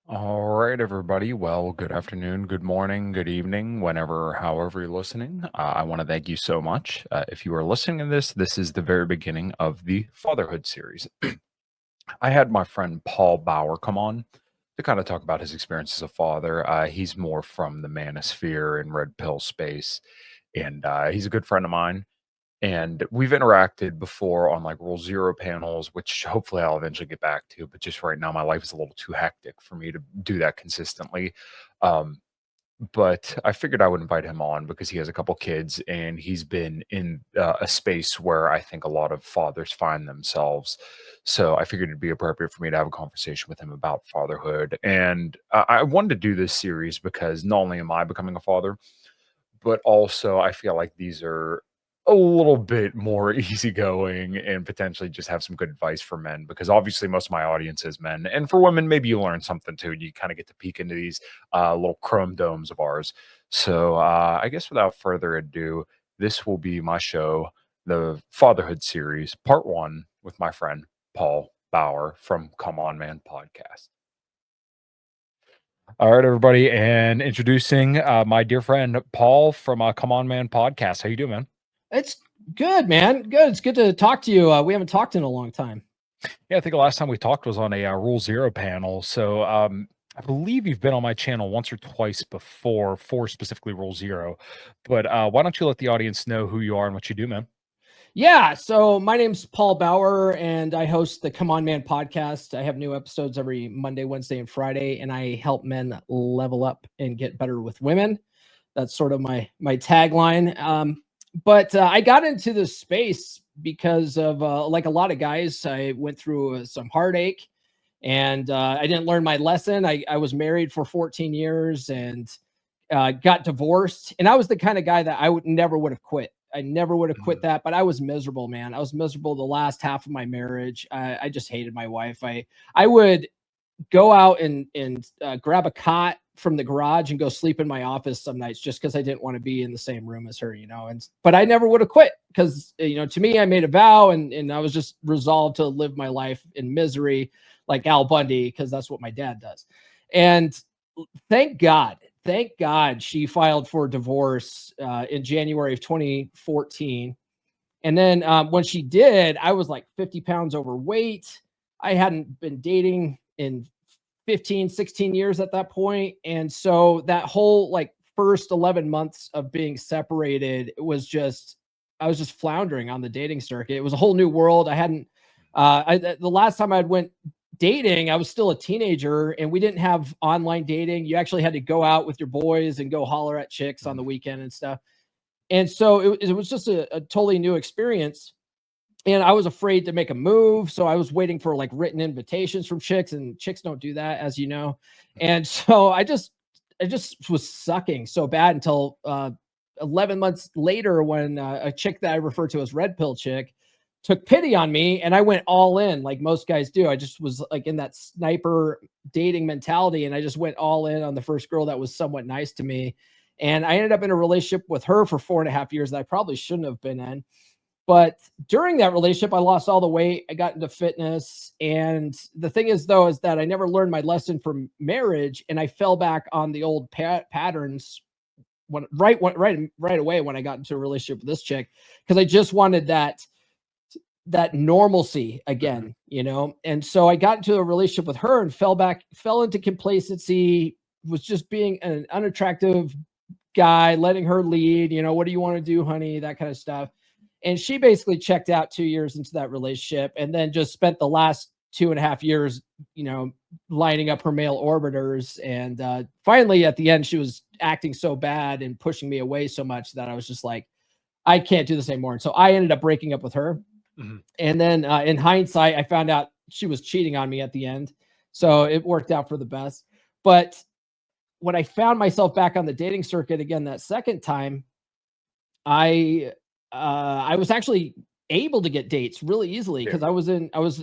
All right, everybody. Well, good afternoon, good morning, good evening, however you're listening. I want to thank you so much. If you are listening to this is the very beginning of the Fatherhood series. I had my friend Paul Bauer come on to kind of talk about his experience as a father. He's more from the manosphere and red pill space, and he's a good friend of mine. And we've interacted before on like Rule Zero panels, which hopefully I'll eventually get back to. But just right now, my life is a little too hectic for me to do that consistently. Um, but I figured I would invite him on because he has a couple kids and he's been in a space where I think a lot of fathers find themselves. So I figured it'd be appropriate for me to have a conversation with him about fatherhood. And I wanted to do this series because not only am I becoming a father, but also I feel like these are a little bit more easygoing and potentially just have some good advice for men because obviously most of my audience is men. And for women, maybe you learn something too. You kind of get to peek into these little chrome domes of ours. So I guess without further ado, this will be my show, the Fatherhood series, part one, with my friend Paul Bauer from Come On Man podcast. All right, everybody, and introducing my dear friend Paul from Come On Man podcast. How you doing, man? It's good, man. Good. It's good to talk to you. We haven't talked in a long time. Yeah, I think the last time we talked was on a Rule Zero panel. So I believe you've been on my channel once or twice before for specifically Rule Zero. But why don't you let the audience know who you are and what you do, man? Yeah. So my name's Paul Bauer, and I host the Come On Man podcast. I have new episodes every Monday, Wednesday, and Friday, and I help men level up and get better with women. That's sort of my tagline. But I got into this space because of like a lot of guys. I went through some heartache, and I didn't learn my lesson. I was married for 14 years and got divorced, and I was the kind of guy that I would never would have quit. I never would have quit Mhm. that, but I was miserable, man. I was miserable the last half of my marriage. I just hated my wife. I would go out and grab a cot from the garage and go sleep in my office some nights just because I didn't want to be in the same room as her, And but I never would have quit because to me, I made a vow and I was just resolved to live my life in misery like Al Bundy, because that's what my dad does. And thank God she filed for divorce in January of 2014. And then when she did, I was like 50 pounds overweight. I hadn't been dating in 15, 16 years at that point. And so that whole like first 11 months of being separated, I was just floundering on the dating circuit. It was a whole new world. I hadn't, the last time I went dating, I was still a teenager and we didn't have online dating. You actually had to go out with your boys and go holler at chicks on the weekend and stuff. And so it was just a totally new experience. And I was afraid to make a move. So I was waiting for like written invitations from chicks, and chicks don't do that, as you know. And so I just was sucking so bad until 11 months later when a chick that I refer to as red pill chick took pity on me and I went all in like most guys do. I just was like in that sniper dating mentality and I just went all in on the first girl that was somewhat nice to me. And I ended up in a relationship with her for 4.5 years that I probably shouldn't have been in. But during that relationship, I lost all the weight. I got into fitness. And the thing is, though, is that I never learned my lesson from marriage. And I fell back on the old patterns right away when I got into a relationship with this chick, because I just wanted that normalcy Mhm. again. And so I got into a relationship with her and fell into complacency, was just being an unattractive guy, letting her lead, what do you want to do, honey? That kind of stuff. And she basically checked out 2 years into that relationship and then just spent the last 2.5 years, lining up her male orbiters. And finally, at the end, she was acting so bad and pushing me away so much that I was just like, I can't do this anymore. And so I ended up breaking up with her. Mhm. And then in hindsight, I found out she was cheating on me at the end. So it worked out for the best. But when I found myself back on the dating circuit again that second time, I I was actually able to get dates really easily Yeah. because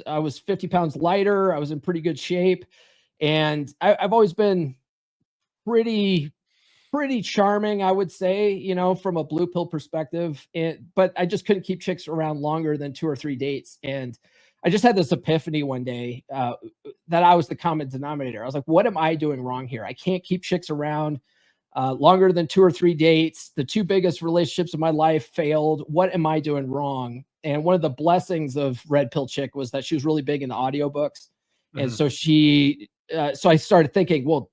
I was 50 pounds lighter. I was in pretty good shape, and I've always been pretty pretty charming, I would say, from a blue pill perspective. But I just couldn't keep chicks around longer than 2 or 3 dates. And I just had this epiphany one day that I was the common denominator. I was like, what am I doing wrong here? I can't keep chicks around longer than 2 or 3 dates. The 2 biggest relationships of my life failed. What am I doing wrong? And one of the blessings of Red Pill Chick was that she was really big into audiobooks. And so so I started thinking, well,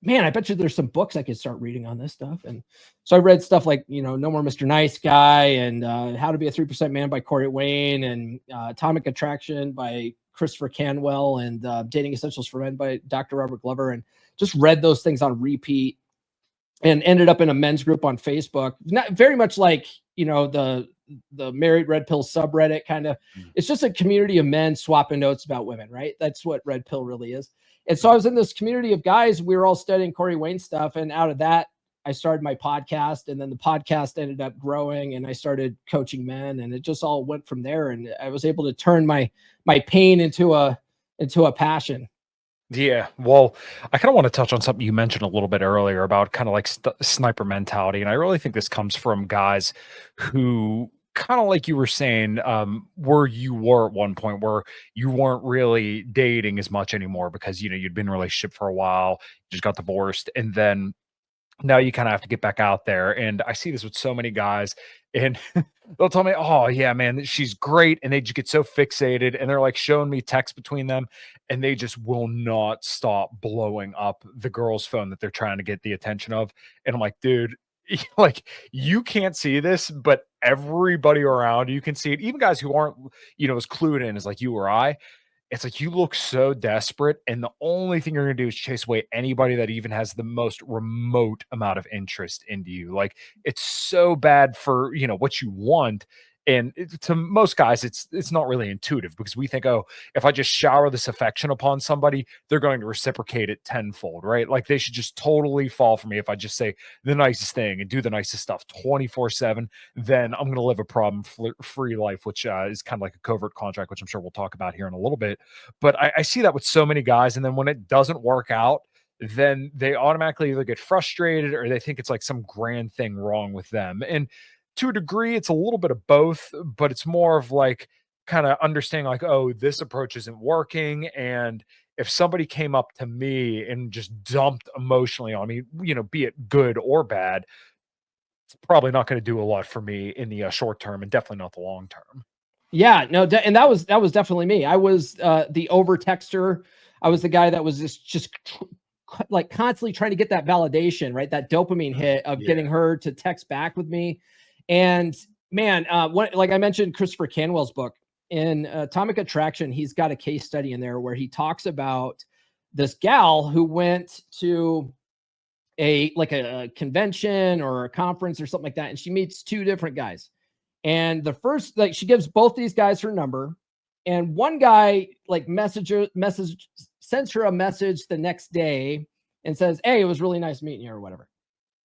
man, I bet you there's some books I could start reading on this stuff. And so I read stuff like, No More Mr. Nice Guy, and How to Be a 3% Man by Corey Wayne, and Atomic Attraction by Christopher Canwell, and Dating Essentials for Men by Dr. Robert Glover, and just read those things on repeat, and ended up in a men's group on Facebook. Not very much like, the Married Red Pill subreddit kind of. It's just a community of men swapping notes about women, right? That's what Red Pill really is. And so I was in this community of guys. We were all studying Corey Wayne stuff. And out of that, I started my podcast, and then the podcast ended up growing, and I started coaching men, and it just all went from there. And I was able to turn my pain into a passion. Yeah, well, I kind of want to touch on something you mentioned a little bit earlier about kind of like sniper mentality. And I really think this comes from guys who, kind of like you were saying, where you were at one point where you weren't really dating as much anymore because, you'd been in a relationship for a while, you just got divorced. And then now you kind of have to get back out there. And I see this with so many guys, and they'll tell me, oh yeah, man, she's great. And they just get so fixated, and they're like showing me text between them, and they just will not stop blowing up the girl's phone that they're trying to get the attention of. And I'm like, dude, like, you can't see this, but everybody around you can see it. Even guys who aren't, as clued in as like you or I. It's like you look so desperate, and the only thing you're going to do is chase away anybody that even has the most remote amount of interest into you. Like, it's so bad for, what you want. And to most guys, it's not really intuitive, because we think, oh, if I just shower this affection upon somebody, they're going to reciprocate it tenfold, right? Like, they should just totally fall for me if I just say the nicest thing and do the nicest stuff 24/7. Then I'm going to live a problem-free life, which is kind of like a covert contract, which I'm sure we'll talk about here in a little bit. But I see that with so many guys, and then when it doesn't work out, then they automatically either get frustrated or they think it's like some grand thing wrong with them. And to a degree, it's a little bit of both, but it's more of like kind of understanding like, oh, this approach isn't working. And if somebody came up to me and just dumped emotionally on me, be it good or bad, it's probably not going to do a lot for me in the short term, and definitely not the long term. Yeah, no, and that was definitely me. I was the over texter. I was the guy that was just like constantly trying to get that validation, right? That dopamine hit of getting her to text back with me. And man, like I mentioned, Christopher Canwell's book in Atomic Attraction, he's got a case study in there where he talks about this gal who went to a convention or a conference or something like that, and she meets 2 different guys. And the first, like, she gives both these guys her number, and one guy like sends her a message the next day and says, "Hey, it was really nice meeting you," or whatever.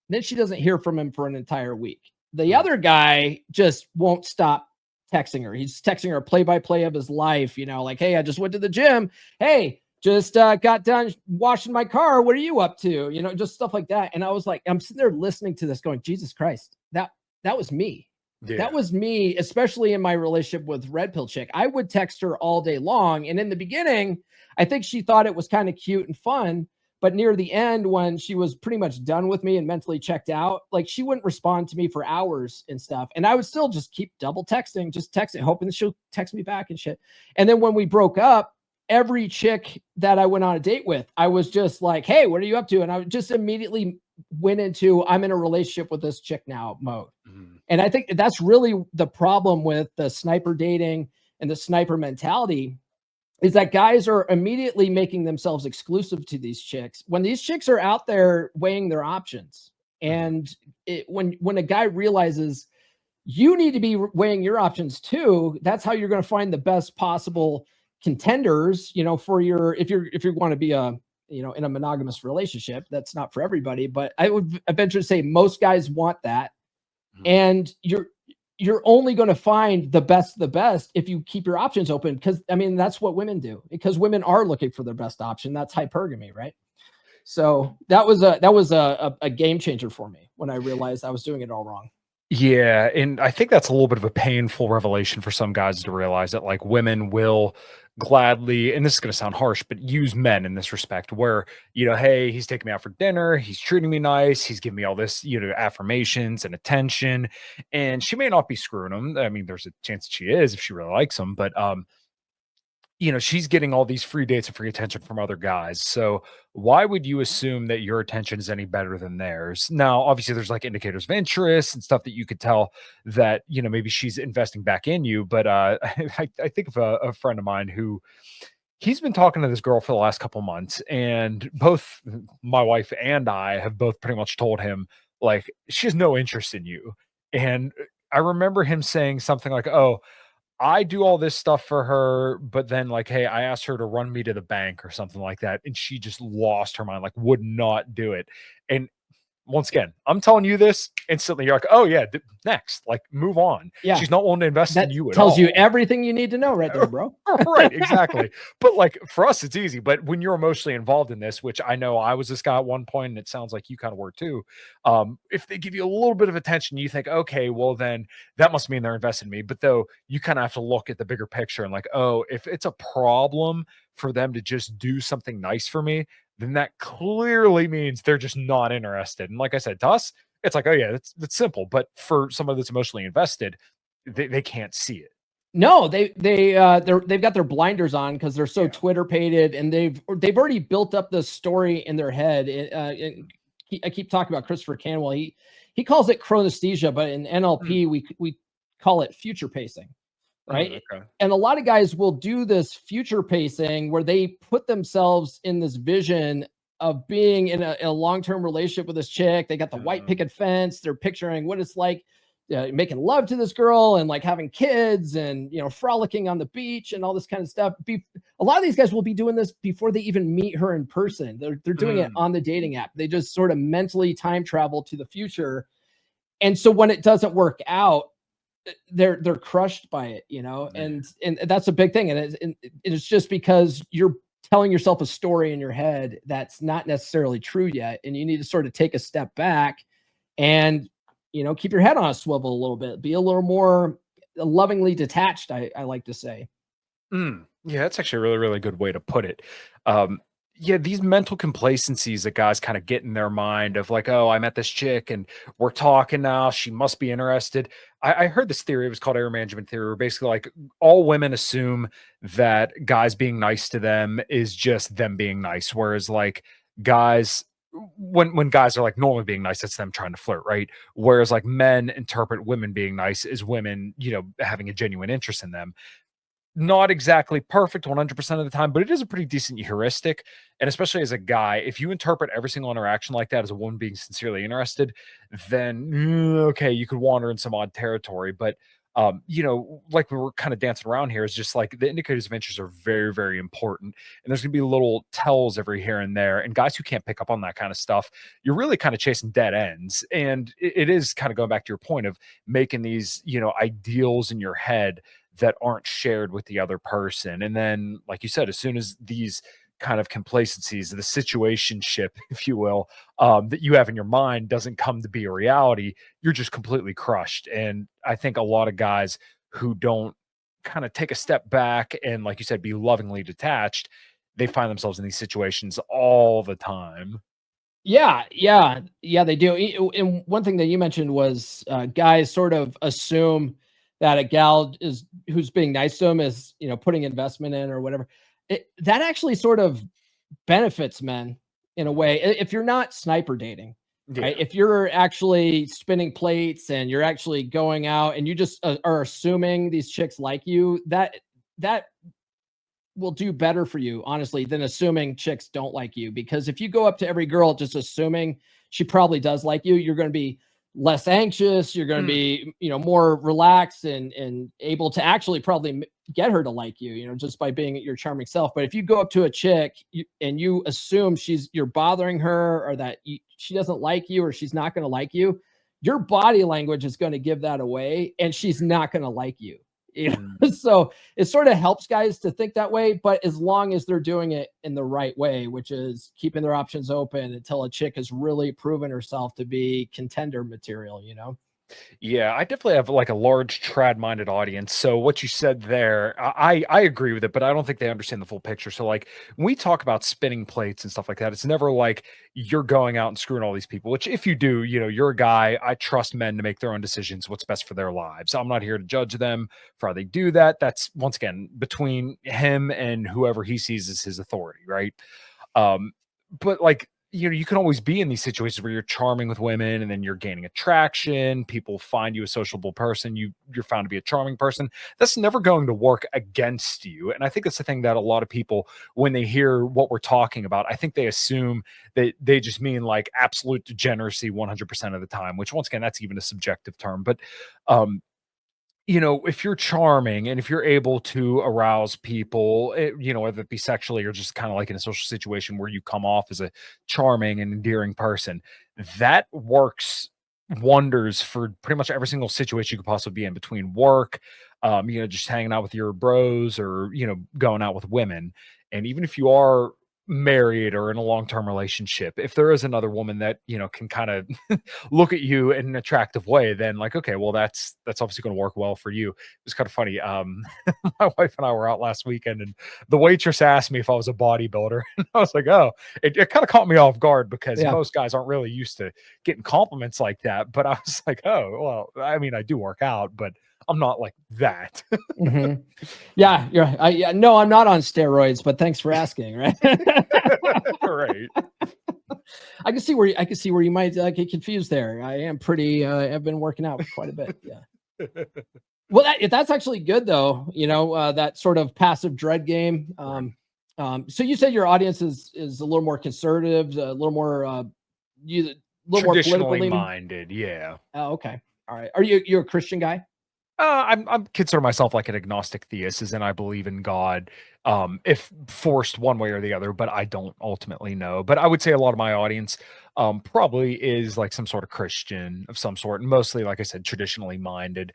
Then she doesn't hear from him for an entire week. The other guy just won't stop texting her. He's texting her a play-by-play of his life, like, "Hey, I just went to the gym. Hey, just got done washing my car. What are you up to?" Just stuff like that. And I was like, I'm sitting there listening to this going, Jesus Christ, that was me. Yeah. That was me, especially in my relationship with Red Pill Chick. I would text her all day long. And in the beginning, I think she thought it was kind of cute and fun. But near the end, when she was pretty much done with me and mentally checked out, like, she wouldn't respond to me for hours and stuff. And I would still just keep double texting, hoping that she'll text me back and shit. And then when we broke up, every chick that I went on a date with, I was just like, "Hey, what are you up to?" And I just immediately went into, I'm in a relationship with this chick now mode. And I think that's really the problem with the sniper dating and the sniper mentality, is that guys are immediately making themselves exclusive to these chicks when these chicks are out there weighing their options. And when a guy realizes you need to be weighing your options too, that's how you're going to find the best possible contenders, for if you want to be in a monogamous relationship. That's not for everybody, but I would venture to say most guys want that. And you're only going to find the best of the best if you keep your options open, because that's what women do, because women are looking for their best option. That's hypergamy, right? So that was a game changer for me when I realized I was doing it all wrong. Yeah, and I think that's a little bit of a painful revelation for some guys to realize that like women will gladly, and this is going to sound harsh, but use men in this respect where, hey, he's taking me out for dinner, he's treating me nice, he's giving me all this, affirmations and attention, and she may not be screwing him. I mean, there's a chance that she is if she really likes him, but she's getting all these free dates and free attention from other guys. So why would you assume that your attention is any better than theirs? Now, obviously, there's like indicators of interest and stuff that you could tell that, maybe she's investing back in you. But I think of a friend of mine who he's been talking to this girl for the last couple months, and both my wife and I have both pretty much told him, like, she has no interest in you. And I remember him saying something like, oh, I do all this stuff for her, but then like, hey, I asked her to run me to the bank or something like that, and she just lost her mind, like would not do it. And once again, I'm telling you this instantly. You're like, oh yeah, next, like move on. Yeah, She's not willing to invest in that you at tells you all. everything you need to know right there, bro. Right, exactly. But like for us, it's easy. But when you're emotionally involved in this, which I know I was this guy at one point, and it sounds like you kind of were too. If they give you a little bit of attention, you think, okay, well then that must mean they're invested in me. But though you kind of have to look at the bigger picture and like, oh, if it's a problem for them to just do something nice for me, then that clearly means they're just not interested. And like I said, to us, it's like, oh yeah, that's simple. But for someone that's emotionally invested, they can't see it. No, they've got their blinders on because they're so Yeah. Twitter pated, and they've already built up the story in their head. I keep talking about Christopher Canwell. He calls it chronesthesia, but in Mm. NLP we call it future pacing, right? Okay. And a lot of guys will do this future pacing where they put themselves in this vision of being in a long-term relationship with this chick. They got the white Mm. picket fence. They're picturing what it's like making love to this girl and like having kids and frolicking on the beach and all this kind of stuff. A lot of these guys will be doing this before they even meet her in person. They're doing it Mm. on the dating app. They just sort of mentally time travel to the future, and so when it doesn't work out, they're crushed by it, Yeah. and that's a big thing. And it's just because you're telling yourself a story in your head that's not necessarily true yet, and you need to sort of take a step back and keep your head on a swivel a little bit, be a little more lovingly detached, I like to say. Yeah, that's actually a really, really good way to put it. Um, yeah, these mental complacencies that guys kind of get in their mind of like, oh, I met this chick and we're talking now. She must be interested. I heard this theory. It was called error management theory, where basically like all women assume that guys being nice to them is just them being nice. Whereas like guys, when guys are like normally being nice, that's them trying to flirt, right? Whereas like men interpret women being nice as women, having a genuine interest in them. Not exactly perfect 100% of the time, but it is a pretty decent heuristic. And especially as a guy, if you interpret every single interaction like that as a woman being sincerely interested, then okay, you could wander in some odd territory. But like we were kind of dancing around here, is just like the indicators of interest are very, very important. And there's gonna be little tells every here and there. And guys who can't pick up on that kind of stuff, you're really kind of chasing dead ends. And it is kind of going back to your point of making these, ideals in your head that aren't shared with the other person. And then, like you said, as soon as these kind of complacencies, the situationship, if you will, that you have in your mind doesn't come to be a reality, you're just completely crushed. And I think a lot of guys who don't kind of take a step back and, like you said, be lovingly detached, they find themselves in these situations all the time. Yeah, they do. And one thing that you mentioned was guys sort of assume that a gal is who's being nice to them is putting investment in or whatever. That actually sort of benefits men in a way. If you're not sniper dating, right? Yeah. If you're actually spinning plates and you're actually going out and you just are assuming these chicks like you, that will do better for you, honestly, than assuming chicks don't like you. Because if you go up to every girl just assuming she probably does like you, you're going to be less anxious. You're going to Mm. be, more relaxed and able to actually probably get her to like you, just by being your charming self. But if you go up to a chick and you assume you're bothering her or that she doesn't like you or she's not going to like you, your body language is going to give that away, and she's not going to like you. Mm. So it sort of helps guys to think that way, but as long as they're doing it in the right way, which is keeping their options open until a chick has really proven herself to be contender material. Yeah, I definitely have like a large trad-minded audience. So what you said there, I agree with it, but I don't think they understand the full picture. So like when we talk about spinning plates and stuff like that, it's never like you're going out and screwing all these people. Which if you do, you're a guy. I trust men to make their own decisions, what's best for their lives. I'm not here to judge them for how they do that. That's once again between him and whoever he sees as his authority, right? Um, but like, you can always be in these situations where you're charming with women and then you're gaining attraction. People find you a sociable person. You're found to be a charming person. That's never going to work against you. And I think that's the thing that a lot of people, when they hear what we're talking about, I think they assume that they just mean like absolute degeneracy 100% of the time, which once again, that's even a subjective term. But um, if you're charming and if you're able to arouse people, whether it be sexually or just kind of like in a social situation where you come off as a charming and endearing person, that works wonders for pretty much every single situation you could possibly be in between work, just hanging out with your bros or, going out with women. And even if you are married or in a long-term relationship, if there is another woman that, can kind of look at you in an attractive way, then like, okay, well, that's obviously going to work well for you. It was kind of funny. My wife and I were out last weekend, and the waitress asked me if I was a bodybuilder, and I was like, oh, it kind of caught me off guard because Yeah. most guys aren't really used to getting compliments like that. But I was like, oh, well, I mean, I do work out, but I'm not like that. Mhm. Yeah, yeah, no, I'm not on steroids, but thanks for asking, right? Right. I can see where you might get confused there. I am pretty. I've been working out quite a bit. Yeah. Well, that's actually good though. That sort of passive dread game. Right. So you said your audience is a little more conservative, a little more you a little more political Traditionally leaning. minded, yeah. Oh, okay. All right. Are you're a Christian guy? I'm consider myself like an agnostic theist, as in I believe in God, if forced one way or the other, but I don't ultimately know. But I would say a lot of my audience, probably is like some sort of Christian of some sort, and mostly, like I said, traditionally minded.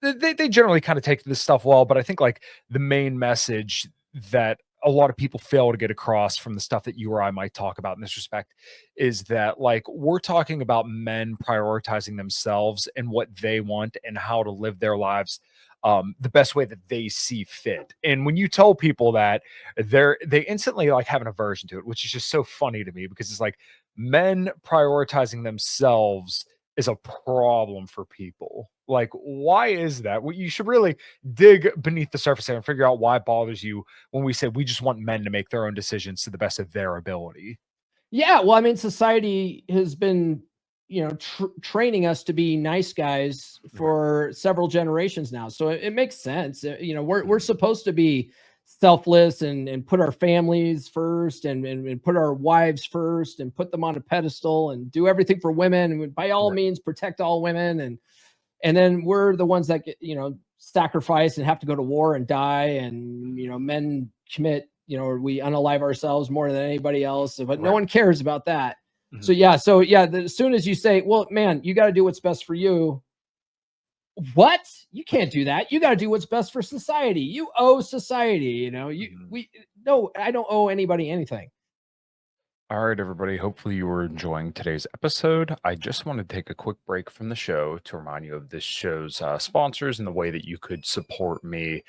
They generally kind of take this stuff well, but I think like the main message that a lot of people fail to get across from the stuff that you or I might talk about in this respect is that like we're talking about men prioritizing themselves and what they want and how to live their lives the best way that they see fit. And when you tell people that, they instantly like have an aversion to it, which is just so funny to me because it's like men prioritizing themselves is a problem for people. Like, why is that? Well, you should really dig beneath the surface there and figure out why it bothers you when we say we just want men to make their own decisions to the best of their ability. Yeah, well, I mean, society has been, training us to be nice guys Right. for several generations now. So it makes sense. We're Mhm. supposed to be selfless and put our families first and put our wives first and put them on a pedestal and do everything for women and by all Right. means protect all women and then we're the ones that get sacrifice and have to go to war and die and men commit or we unalive ourselves more than anybody else but no Right. one cares about that. So Mhm. yeah, as soon as you say, well, man, you got to do what's best for you, what, you can't do that, you got to do what's best for society, you owe society, you Mhm. we no, I don't owe anybody anything. All right, everybody. Hopefully, you were enjoying today's episode. I just want to take a quick break from the show to remind you of this show's sponsors and the way that you could support me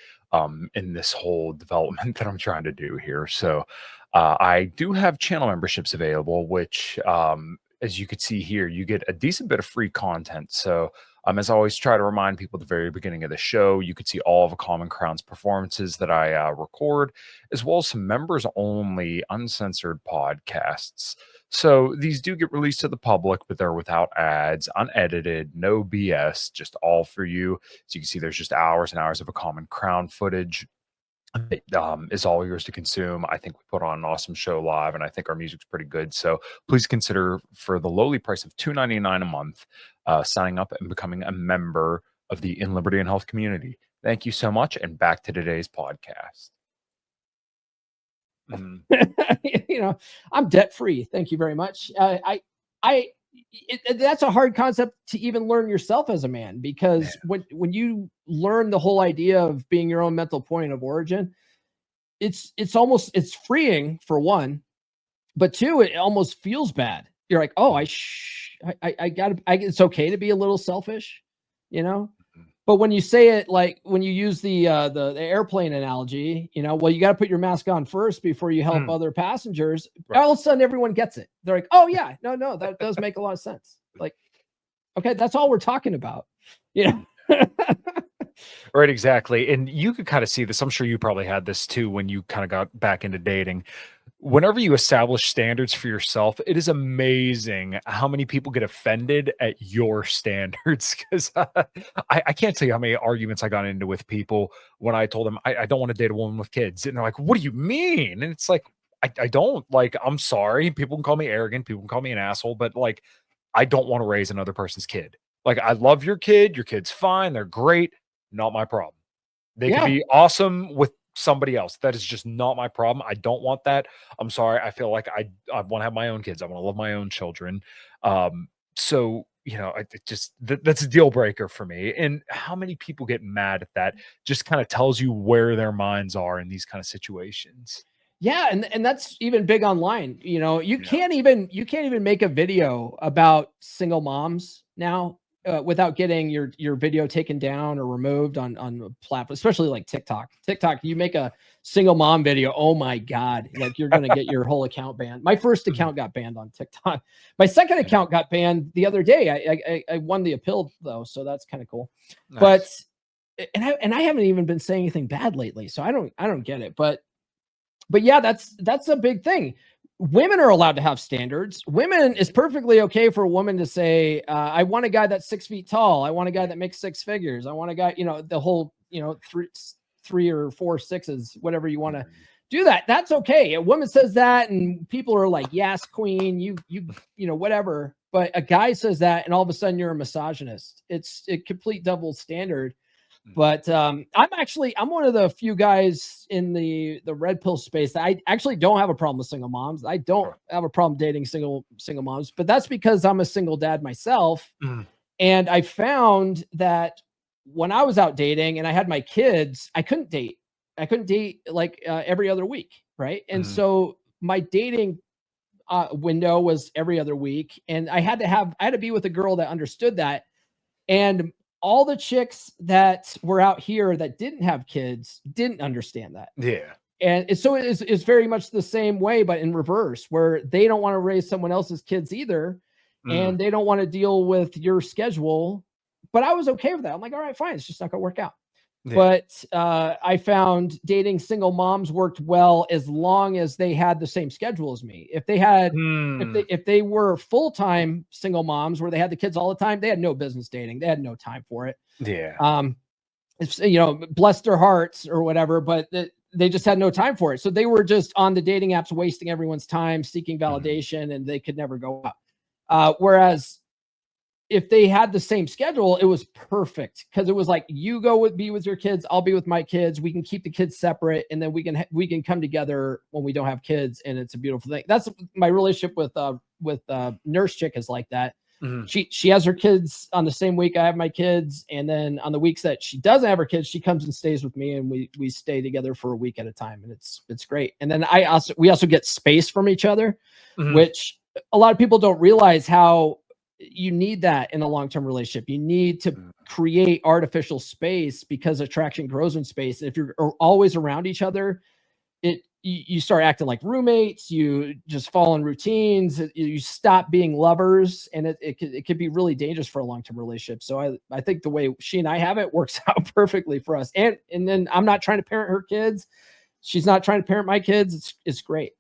in this whole development that I'm trying to do here. So, I do have channel memberships available, which, as you can see here, you get a decent bit of free content. So, as I always try to remind people at the very beginning of the show, you could see all of a Common Crown's performances that I record as well as some members only uncensored podcasts. So these do get released to the public, but they're without ads, unedited, no BS, just all for you. So you can see there's just hours and hours of a Common Crown footage that is all yours to consume. I think we put on an awesome show live, and I think our music's pretty good. So please consider, for the lowly price of $2.99 a month, signing up and becoming a member of the In Liberty and Health community. Thank you so much, and back to today's podcast. Mhm. I'm debt free. Thank you very much. I, that's a hard concept to even learn yourself as a man Yeah. because when you learn the whole idea of being your own mental point of origin, it's freeing for one, but two, it almost feels bad. you're like, oh, I got it's okay to be a little selfish, you know? But when you say it, like when you use the airplane analogy, you know, well, you got to put your mask on first before you help other passengers. Right. All of a sudden, everyone gets it. They're like, oh yeah, no, that does make a lot of sense. Like, okay, that's all we're talking about, you know. Right, exactly. And you could kind of see this. I'm sure you probably had this too when you kind of got back into dating. Whenever you establish standards for yourself, it is amazing how many people get offended at your standards. Because I can't tell you how many arguments I got into with people when I told them I don't want to date a woman with kids. And they're like, what do you mean? And it's like, I don't. Like, I'm sorry. People can call me arrogant. People can call me an asshole. But like, I don't want to raise another person's kid. Like, I love your kid. Your kid's fine. They're great. Not my problem. They could Yeah, be awesome with somebody else. That is just not my problem. I don't want that. I'm sorry. I feel like I want to have my own kids. I want to love my own children. So you know, it just that's a deal breaker for me. And how many people get mad at that? Just kind of tells you where their minds are in these kind of situations. yeah, and that's even big online. You know, Yeah. you can't even make a video about single moms now without getting your video taken down or removed on a platform, especially like TikTok. TikTok, you make a single mom video, oh my god, like you're gonna get your whole account banned. My first Mhm. account got banned on TikTok. My second Yeah. account got banned the other day. I won the appeal though, so that's kind of cool. But Nice. and I haven't even been saying anything bad lately, so I don't get it. But yeah, that's a big thing. Women are allowed to have standards. Women is perfectly okay for a woman to say, "I want a guy that's 6 feet tall. I want a guy that makes six figures. I want a guy, you know, the whole, you know, three or four sixes, whatever you want to Mhm. do that. That's okay. A woman says that, and people are like, "Yes, queen, you know, whatever." But a guy says that, and all of a sudden you're a misogynist. It's a complete double standard. Mhm. But I'm one of the few guys in the red pill space that I actually don't have a problem with single moms. I don't Sure. have a problem dating single moms, but that's because I'm a single dad myself. Mhm. And I found that when I was out dating and I had my kids, I couldn't date. I couldn't date like every other week, right? And Mhm. so my dating window was every other week, and I had to be with a girl that understood that. And all the chicks that were out here that didn't have kids didn't understand that. Yeah. And so it's very much the same way, but in reverse, where they don't want to raise someone else's kids either. Mm. And they don't want to deal with your schedule. But I was okay with that. I'm like, all right, fine. It's just not going to work out. Yeah. But I found dating single moms worked well as long as they had the same schedule as me. If they had, Mm. if they were full time single moms where they had the kids all the time, they had no business dating. They had no time for it. Yeah. Um, it's, you know, bless their hearts or whatever, but they just had no time for it. So they were just on the dating apps, wasting everyone's time, seeking Mhm. validation, and they could never go out. Whereas if they had the same schedule, it was perfect because it was like you be with your kids, I'll be with my kids. We can keep the kids separate, and then we can come together when we don't have kids, and it's a beautiful thing. That's my relationship with nurse chick is like that. Mhm. She has her kids on the same week I have my kids, and then on the weeks that she doesn't have her kids, she comes and stays with me, and we stay together for a week at a time, and it's great. And then we also get space from each other, Mhm. which a lot of people don't realize how you need that in a long-term relationship. You need to Mm. create artificial space because attraction grows in space. If you're always around each other, you start acting like roommates, you just fall in routines, you stop being lovers, and it could be really dangerous for a long-term relationship. So I think the way she and I have it works out perfectly for us. And then I'm not trying to parent her kids. She's not trying to parent my kids. It's great.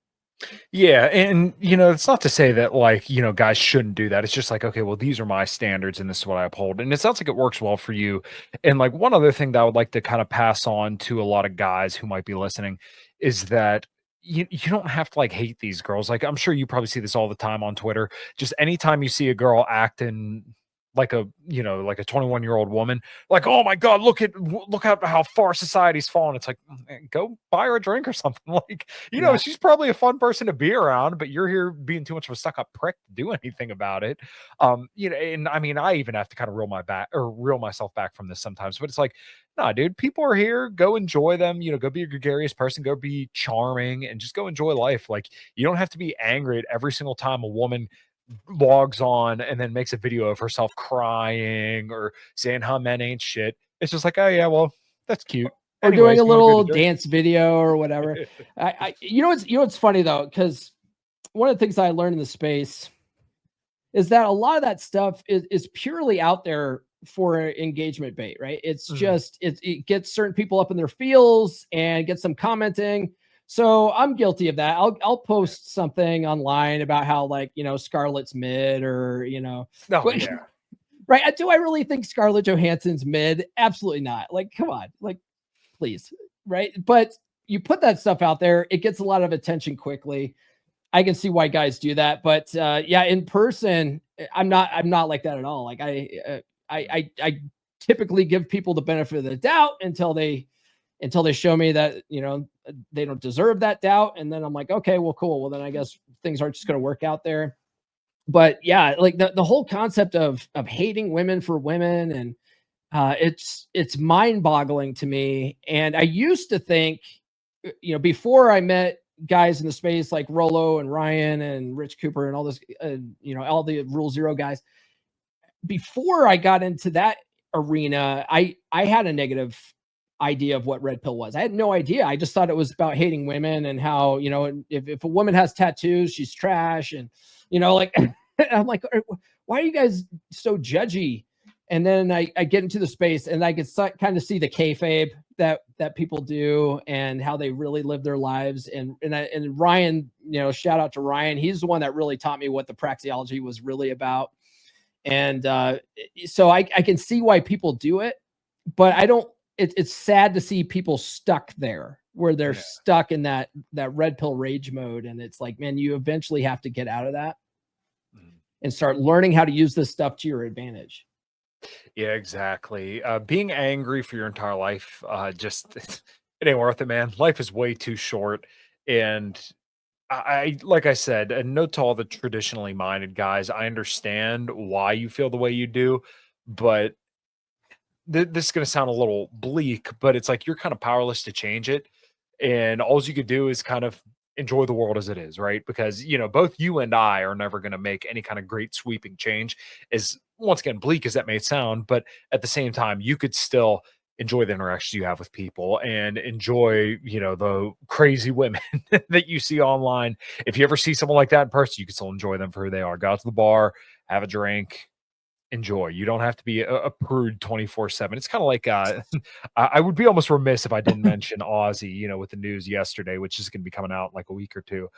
Yeah, and you know, it's not to say that like, you know, guys shouldn't do that. It's just like, okay, well, these are my standards and this is what I uphold. And it sounds like it works well for you. And like one other thing that I would like to kind of pass on to a lot of guys who might be listening is that you don't have to like hate these girls. Like I'm sure you probably see this all the time on Twitter. Just anytime you see a girl acting like a, you know, like a 21-year-old woman, like, oh my God, look at how far society's fallen. It's like, go buy her a drink or something. Like, you know, Yeah. she's probably a fun person to be around, but you're here being too much of a stuck up prick to do anything about it. You know, and I mean, I even have to kind of reel myself back from this sometimes, but it's like, nah, dude, people are here. Go enjoy them. You know, go be a gregarious person, go be charming, and just go enjoy life. Like, you don't have to be angry at every single time a woman logs on and then makes a video of herself crying or saying how men ain't shit. It's just like, oh yeah, well, that's cute. or doing Anyways, a you want to go to little dinner? dance video or whatever. You know what's funny though, because one of the things I learned in the space is that a lot of that stuff is purely out there for engagement bait, right? It's Mhm. just it gets certain people up in their feels and gets them commenting. So I'm guilty of that. I'll Yeah. post something online about how, like, Scarlett's mid, or Oh but yeah. right. Do I really think Scarlett Johansson's mid? Absolutely not. Like, come on, like, please, right? But you put that stuff out there, it gets a lot of attention quickly. I can see why guys do that, but yeah, in person, I'm not like that at all. Like I typically give people the benefit of the doubt until they show me that they don't deserve that doubt, and then I'm like, okay, well, cool. Well, then I guess things aren't just going to work out there. But yeah, like the whole concept of hating women for women, and it's mind boggling to me. And I used to think, before I met guys in the space like Rolo and Ryan and Rich Cooper and all this, all the Rule Zero guys. Before I got into that arena, I had a negative idea of what red pill was. I had no idea. I just thought it was about hating women and how, if a woman has tattoos, she's trash. And, like, I'm like, why are you guys so judgy? And then I get into the space and I could kind of see the kayfabe that people do and how they really live their lives. And Ryan, shout out to Ryan. He's the one that really taught me what the praxeology was really about. And so I can see why people do it, but I don't. It's sad to see people stuck there, where they're Yeah. stuck in that red pill rage mode. And it's like, man, you eventually have to get out of that Mhm. and start learning how to use this stuff to your advantage. Yeah, exactly. Being angry for your entire life, just it ain't worth it, man. Life is way too short. And like I said, a note to all the traditionally minded guys, I understand why you feel the way you do, but this is going to sound a little bleak, but it's like you're kind of powerless to change it. And all you could do is kind of enjoy the world as it is, right? Because, both you and I are never going to make any kind of great sweeping change, as once again, bleak as that may sound. But at the same time, you could still enjoy the interactions you have with people and enjoy, the crazy women that you see online. If you ever see someone like that in person, you can still enjoy them for who they are. Go out to the bar, have a drink, enjoy. You don't have to be a prude 24/7. It's kind of like I would be almost remiss if I didn't mention Aussie, with the news yesterday, which is going to be coming out in like a week or two.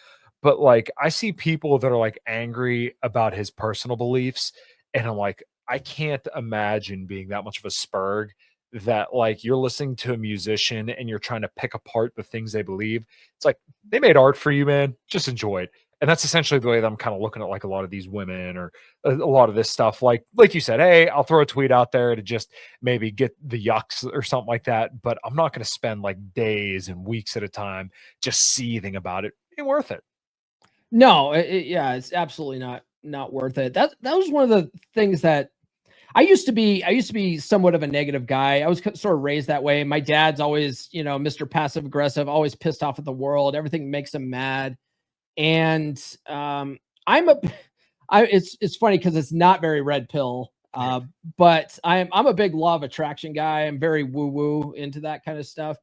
But like I see people that are like angry about his personal beliefs, and I'm like, I can't imagine being that much of a spurg that like you're listening to a musician and you're trying to pick apart the things they believe. It's like they made art for you, man. Just enjoy it. And that's essentially the way that I'm kind of looking at like a lot of these women or a lot of this stuff. Like you said, hey, I'll throw a tweet out there to just maybe get the yucks or something like that. But I'm not going to spend like days and weeks at a time just seething about it. Ain't worth it. No, yeah, it's absolutely not worth it. That was one of the things that I used to be somewhat of a negative guy. I was sort of raised that way. My dad's always, Mr. Passive Aggressive, always pissed off at the world. Everything makes him mad. And I'm a it's funny because it's not very red pill. Yeah. But I'm a big law of attraction guy. I'm very woo-woo into that kind of stuff.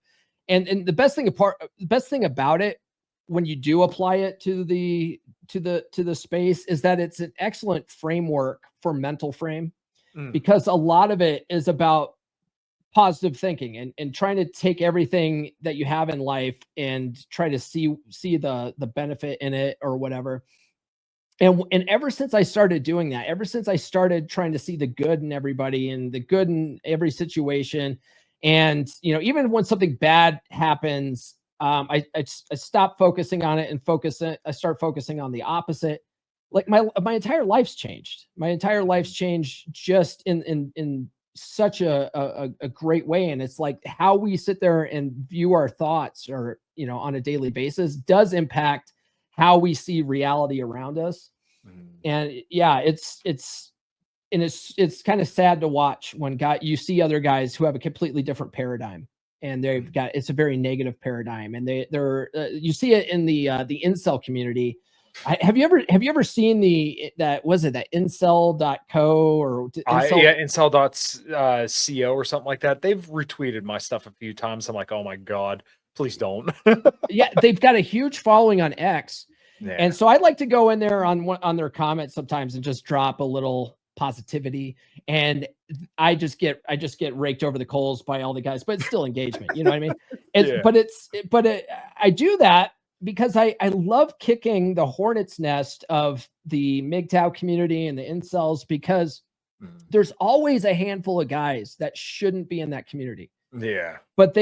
And the best thing about it, when you do apply it to the space, is that it's an excellent framework for mental frame, Mm, because a lot of it is about positive thinking and trying to take everything that you have in life and try to see the benefit in it or whatever. And ever since I started doing that, ever since I started trying to see the good in everybody and the good in every situation, and even when something bad happens, I stop focusing on it and I start focusing on the opposite. Like my entire life's changed. My entire life's mm, changed just in such a great way. And it's like how we sit there and view our thoughts, or on a daily basis, does impact how we see reality around us. mm, And yeah, it's kind of sad to watch when you see other guys who have a completely different paradigm, and they've mm. got it's a very negative paradigm, and they're you see it in the incel community. Have you ever seen that was it that incel.co or incel? Yeah, incel.co or something like that. They've retweeted my stuff a few times. I'm like, oh my God, please don't. Yeah, they've got a huge following on X. Yeah. And so I'd like to go in there on their comments sometimes and just drop a little positivity. And I just get raked over the coals by all the guys, but it's still engagement. You know what I mean? I do that because I love kicking the hornet's nest of the MGTOW community and the incels, because there's always a handful of guys that shouldn't be in that community. Yeah. But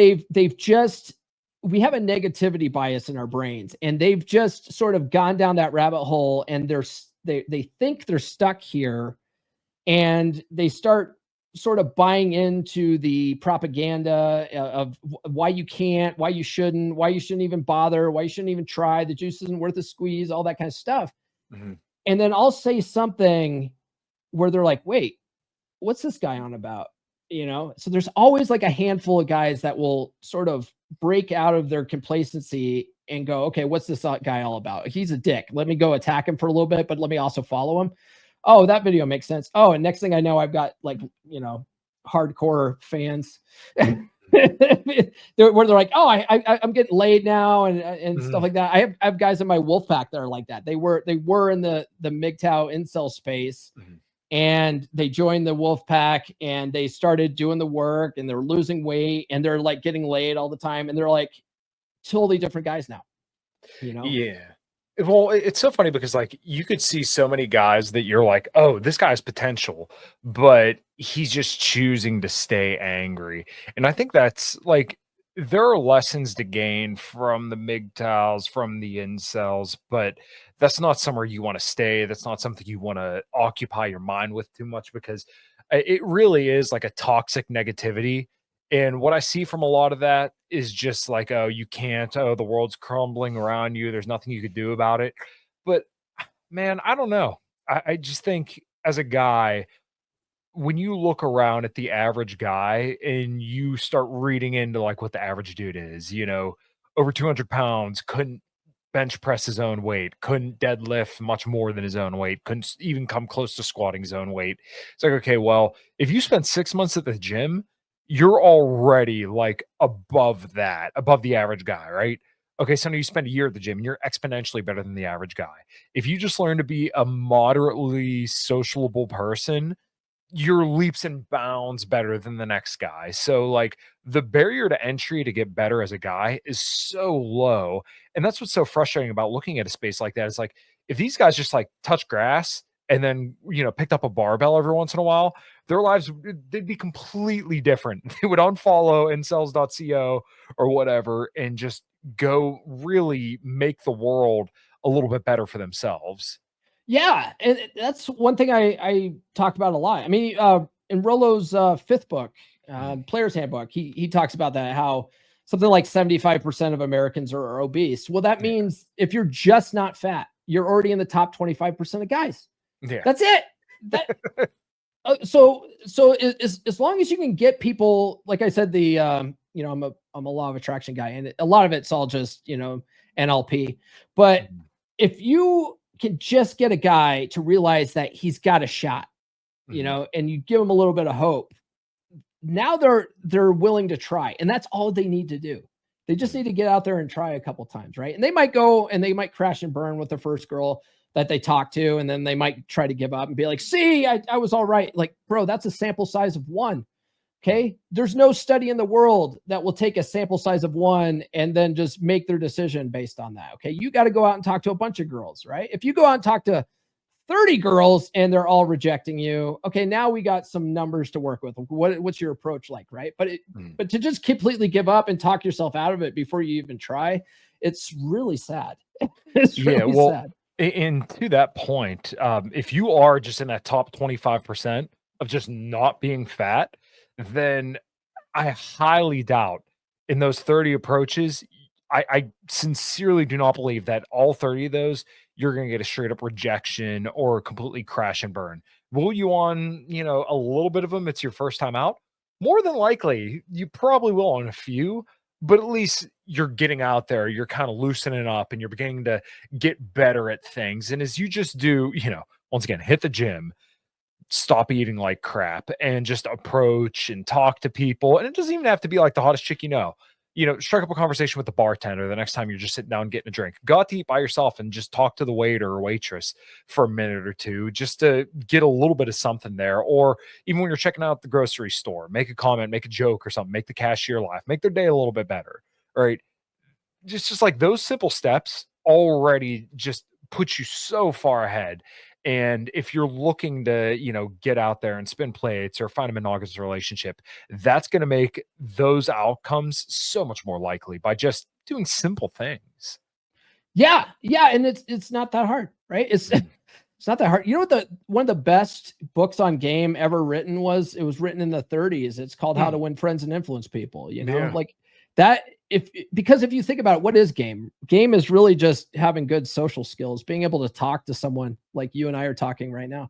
we have a negativity bias in our brains, and they've just sort of gone down that rabbit hole, and they think they're stuck here, and they start sort of buying into the propaganda of why you can't, why you shouldn't even bother, why you shouldn't even try, the juice isn't worth a squeeze, all that kind of stuff. And then I'll say something where they're like, wait, what's this guy on about? So there's always like a handful of guys that will sort of break out of their complacency and go, okay, what's this guy all about? He's a dick. Let me go attack him for a little bit, but let me also follow him. Oh, that video makes sense. Oh, and next thing I know, I've got like, hardcore fans where they're like, oh, I'm getting laid now and stuff like that. I have guys in my wolf pack that are like that. They were in the MGTOW incel space. And they joined the wolf pack and they started doing the work, and they're losing weight, and they're like getting laid all the time. And they're like totally different guys now, Yeah. Well, it's so funny because like you could see so many guys that you're like, oh, this guy has potential, but he's just choosing to stay angry. And I think that's like, there are lessons to gain from the MGTOWs, from the incels, but that's not somewhere you want to stay. That's not something you want to occupy your mind with too much, because it really is like a toxic negativity. And what I see from a lot of that is just like, oh, you can't, oh, the world's crumbling around you. There's nothing you could do about it. But man, I don't know. I just think as a guy, when you look around at the average guy and you start reading into like what the average dude is, over 200 pounds, couldn't bench press his own weight, couldn't deadlift much more than his own weight, couldn't even come close to squatting his own weight. It's like, okay, well, if you spend 6 months at the gym, you're already like above the average guy, right? Okay, so now you spend a year at the gym and you're exponentially better than the average guy. If you just learn to be a moderately sociable person, you're leaps and bounds better than the next guy. So like the barrier to entry to get better as a guy is so low. And that's what's so frustrating about looking at a space like that. It's like if these guys just like touch grass and then, picked up a barbell every once in a while, their lives, they'd be completely different. They would unfollow incels.co or whatever and just go really make the world a little bit better for themselves. Yeah, and that's one thing I talk about a lot. I mean, in Rollo's fifth book, Player's Handbook, he talks about that, how something like 75% of Americans are obese. Well, that means if you're just not fat, you're already in the top 25% of guys. Yeah, that's it. So as long as you can get people, like I said, I'm a law of attraction guy, and a lot of it's all just NLP. But if you can just get a guy to realize that he's got a shot, and you give him a little bit of hope, now they're willing to try, and that's all they need to do. They just need to get out there and try a couple times, right? And they might go and they might crash and burn with the first girl that they talk to, and then they might try to give up and be like, see, I was all right. Like, bro, that's a sample size of one. Okay. There's no study in the world that will take a sample size of one and then just make their decision based on that. Okay. You got to go out and talk to a bunch of girls, right? If you go out and talk to 30 girls and they're all rejecting you, okay, now we got some numbers to work with. What's your approach like, right? But to just completely give up and talk yourself out of it before you even try, it's really sad. It's really sad. And to that point, if you are just in that top 25% of just not being fat, then I highly doubt in those 30 approaches, I sincerely do not believe that all 30 of those, you're going to get a straight up rejection or completely crash and burn. Will you on, a little bit of them, it's your first time out? More than likely, you probably will on a few, but at least you're getting out there, you're kind of loosening up, and you're beginning to get better at things. And as you just do, once again, hit the gym, stop eating like crap, and just approach and talk to people. And it doesn't even have to be like the hottest chick strike up a conversation with the bartender the next time you're just sitting down getting a drink. Go out to eat by yourself and just talk to the waiter or waitress for a minute or two, just to get a little bit of something there. Or even when you're checking out the grocery store, make a comment, make a joke or something, make the cashier laugh, make their day a little bit better. Right? Just like those simple steps already just put you so far ahead. And if you're looking to, get out there and spin plates or find a monogamous relationship, that's going to make those outcomes so much more likely by just doing simple things. Yeah. And it's not that hard, right? It's not that hard. You know what one of the best books on game ever written was? It was written in the 30s. It's called How to Win Friends and Influence People, like that. Because if you think about it, what is game? Game is really just having good social skills, being able to talk to someone like you and I are talking right now.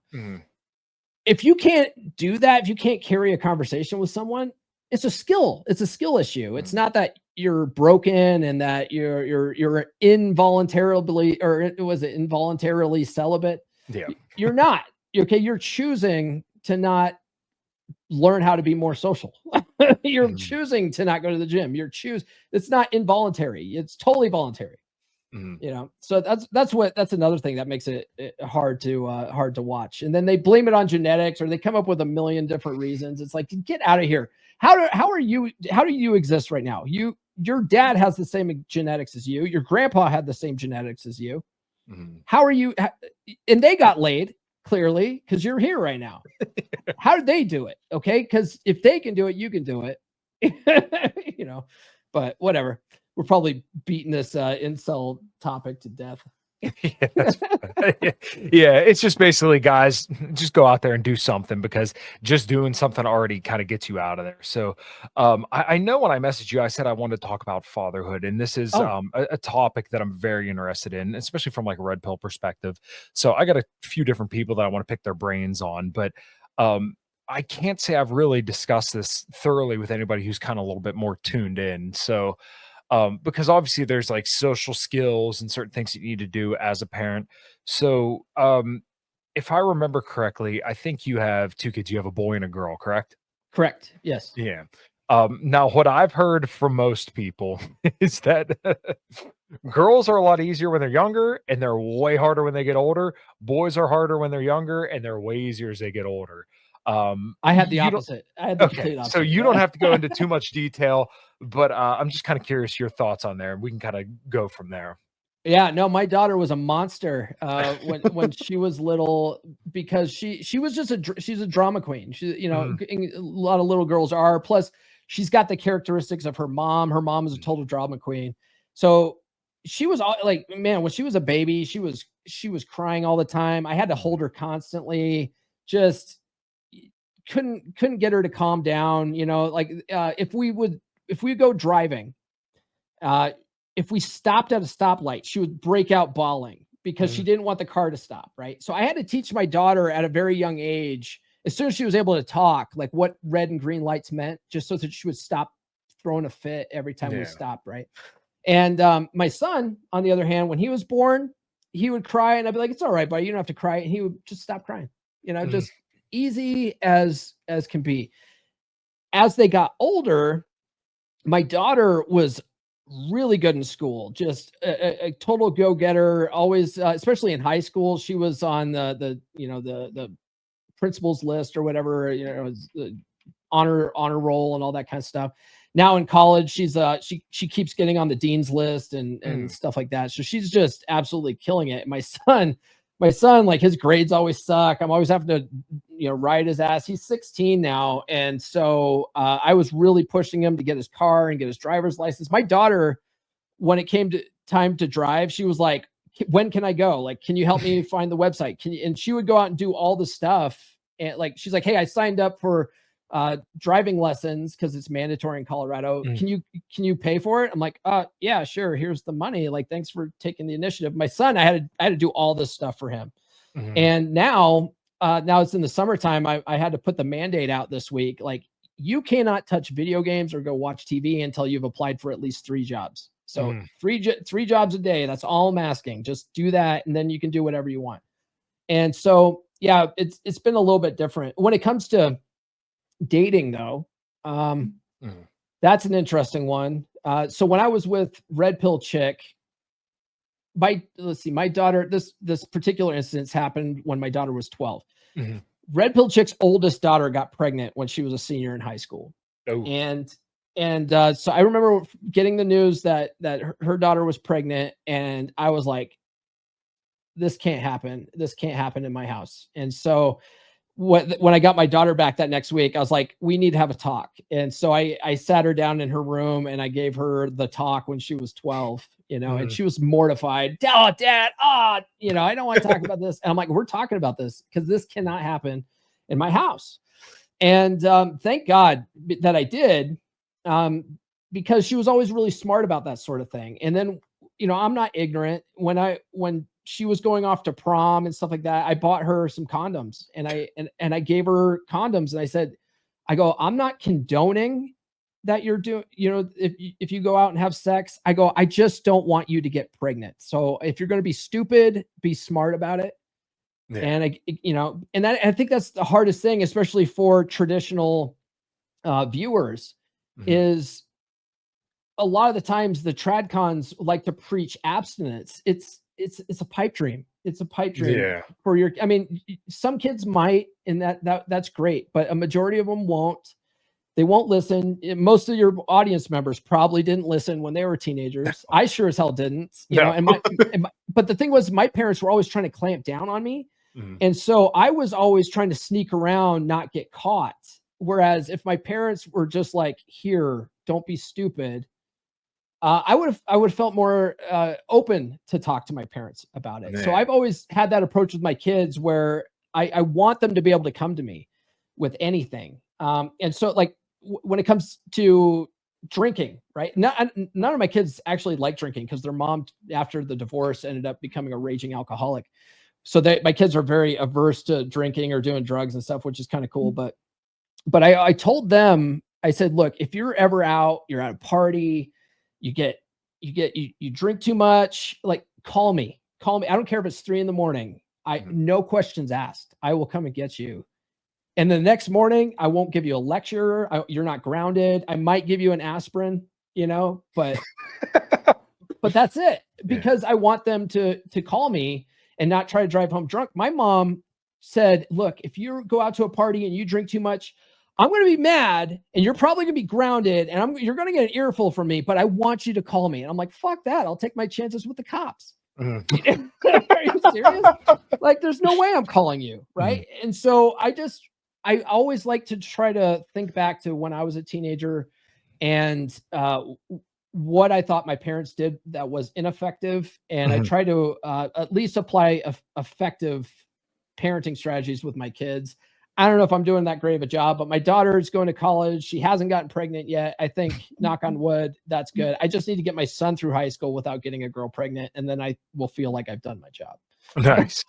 If you can't do that, if you can't carry a conversation with someone, it's a skill. It's a skill issue. It's not that you're broken and that you're involuntarily, or was it involuntarily celibate? Yeah. You're not. Okay. You're choosing to not learn how to be more social. You're choosing to not go to the gym. It's not involuntary. It's totally voluntary. So that's another thing that makes it hard to watch. And then they blame it on genetics, or they come up with a million different reasons. It's like, get out of here. How do you exist right now? Your dad has the same genetics as you. Your grandpa had the same genetics as you. How are you? And they got laid, clearly, because you're here right now. How did they do it? Okay. Because if they can do it, you can do it. But whatever. We're probably beating this incel topic to death. It's just basically, guys, just go out there and do something, because just doing something already kind of gets you out of there. So I know when I messaged you, I said I wanted to talk about fatherhood, and this is a topic that I'm very interested in, especially from like a red pill perspective. So I got a few different people that I want to pick their brains on, but I can't say I've really discussed this thoroughly with anybody who's kind of a little bit more tuned in. So because obviously there's like social skills and certain things you need to do as a parent. So if I remember correctly, I think you have two kids. You have a boy and a girl, correct? Correct. Yes. Yeah. Now, what I've heard from most people is that girls are a lot easier when they're younger, and they're way harder when they get older. Boys are harder when they're younger, and they're way easier as they get older. I had the opposite. Okay, so you don't have to go into too much detail, but I'm just kind of curious your thoughts on there, and we can kind of go from there. Yeah, no, my daughter was a monster when she was little, because she was just she's a drama queen. She, a lot of little girls are. Plus, she's got the characteristics of her mom. Her mom is a total drama queen. So she was like, man, when she was a baby, she was crying all the time. I had to hold her constantly. Just couldn't get her to calm down. If we go driving, if we stopped at a stoplight, she would break out bawling because she didn't want the car to stop. Right. So I had to teach my daughter at a very young age, as soon as she was able to talk, like what red and green lights meant, just so that she would stop throwing a fit every time we stopped. Right. And my son, on the other hand, when he was born, he would cry, and I'd be like, "It's all right, buddy. You don't have to cry." And he would just stop crying, just easy as can be. As they got older, my daughter was really good in school, just a total go-getter, always, especially in high school. She was on the principal's list or whatever, the honor roll and all that kind of stuff. Now in college, she's she keeps getting on the dean's list and stuff like that. So she's just absolutely killing it. My son, like, his grades always suck. I'm always having to, ride his ass. He's 16 now. And so I was really pushing him to get his car and get his driver's license. My daughter, when it came to time to drive, she was like, "When can I go? Like, can you help me find the website? Can you?" And she would go out and do all the stuff. And like, she's like, "Hey, I signed up for driving lessons because it's mandatory in Colorado. Can you pay for it?" I'm like, "Yeah, sure. Here's the money. Like, thanks for taking the initiative." My son, I had to do all this stuff for him. And now it's in the summertime. I had to put the mandate out this week. Like, you cannot touch video games or go watch TV until you've applied for at least 3 jobs. So 3 jobs a day, that's all I'm asking. Just do that, and then you can do whatever you want. And so, yeah, it's been a little bit different. When it comes to dating, though, that's an interesting one. So when I was with Red Pill Chick, my daughter, this particular instance happened when my daughter was 12. Red Pill Chick's oldest daughter got pregnant when she was a senior in high school. Oh. And so I remember getting the news that her daughter was pregnant, and I was like, this can't happen. This can't happen in my house. And so when I got my daughter back that next week, I was like, we need to have a talk. And so I sat her down in her room and I gave her the talk when she was 12, and she was mortified. Oh, Dad, I don't want to talk about this. And I'm like, we're talking about this because this cannot happen in my house. And thank God that I did, because she was always really smart about that sort of thing. And then, I'm not ignorant. When she was going off to prom and stuff like that, I bought her some condoms, and I gave her condoms, and I said, I'm not condoning that you're doing, if you go out and have sex, I just don't want you to get pregnant. So if you're going to be stupid, be smart about it. Yeah. And I think that's the hardest thing, especially for traditional viewers, is a lot of the times the tradcons like to preach abstinence. It's a pipe dream. It's a pipe dream for your, some kids might, and that's great, but a majority of them won't. They won't listen. Most of your audience members probably didn't listen when they were teenagers. I sure as hell didn't, but the thing was, my parents were always trying to clamp down on me. And so I was always trying to sneak around, not get caught. Whereas if my parents were just like, here, don't be stupid, I would have felt more open to talk to my parents about it. So I've always had that approach with my kids where I want them to be able to come to me with anything. And so like when it comes to drinking, right? None of my kids actually like drinking because their mom, after the divorce, ended up becoming a raging alcoholic. So my kids are very averse to drinking or doing drugs and stuff, which is kind of cool. But I told them, I said, look, if you're ever out, you're at a party, you drink too much, like call me. I don't care if it's 3 a.m. No questions asked. I will come and get you. And the next morning, I won't give you a lecture. You're not grounded. I might give you an aspirin, but that's it, because I want them to call me and not try to drive home drunk. My mom said, look, if you go out to a party and you drink too much, I'm going to be mad, and you're probably going to be grounded, and you're going to get an earful from me, but I want you to call me. And I'm like, fuck that. I'll take my chances with the cops. Are you serious? Like, there's no way I'm calling you. Right. And so I always like to try to think back to when I was a teenager and what I thought my parents did that was ineffective. And I try to at least apply effective parenting strategies with my kids. I don't know if I'm doing that great of a job, but my daughter is going to college. She hasn't gotten pregnant yet. I think, knock on wood, that's good. I just need to get my son through high school without getting a girl pregnant, and then I will feel like I've done my job. Nice.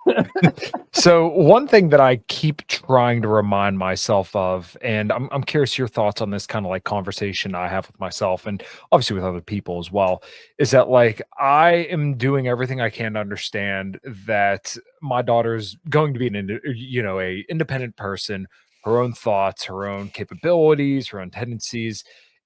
So one thing that I keep trying to remind myself of, and I'm curious your thoughts on this kind of like conversation I have with myself and obviously with other people as well, is that like I am doing everything I can to understand that my daughter's going to be a independent person, her own thoughts, her own capabilities, her own tendencies.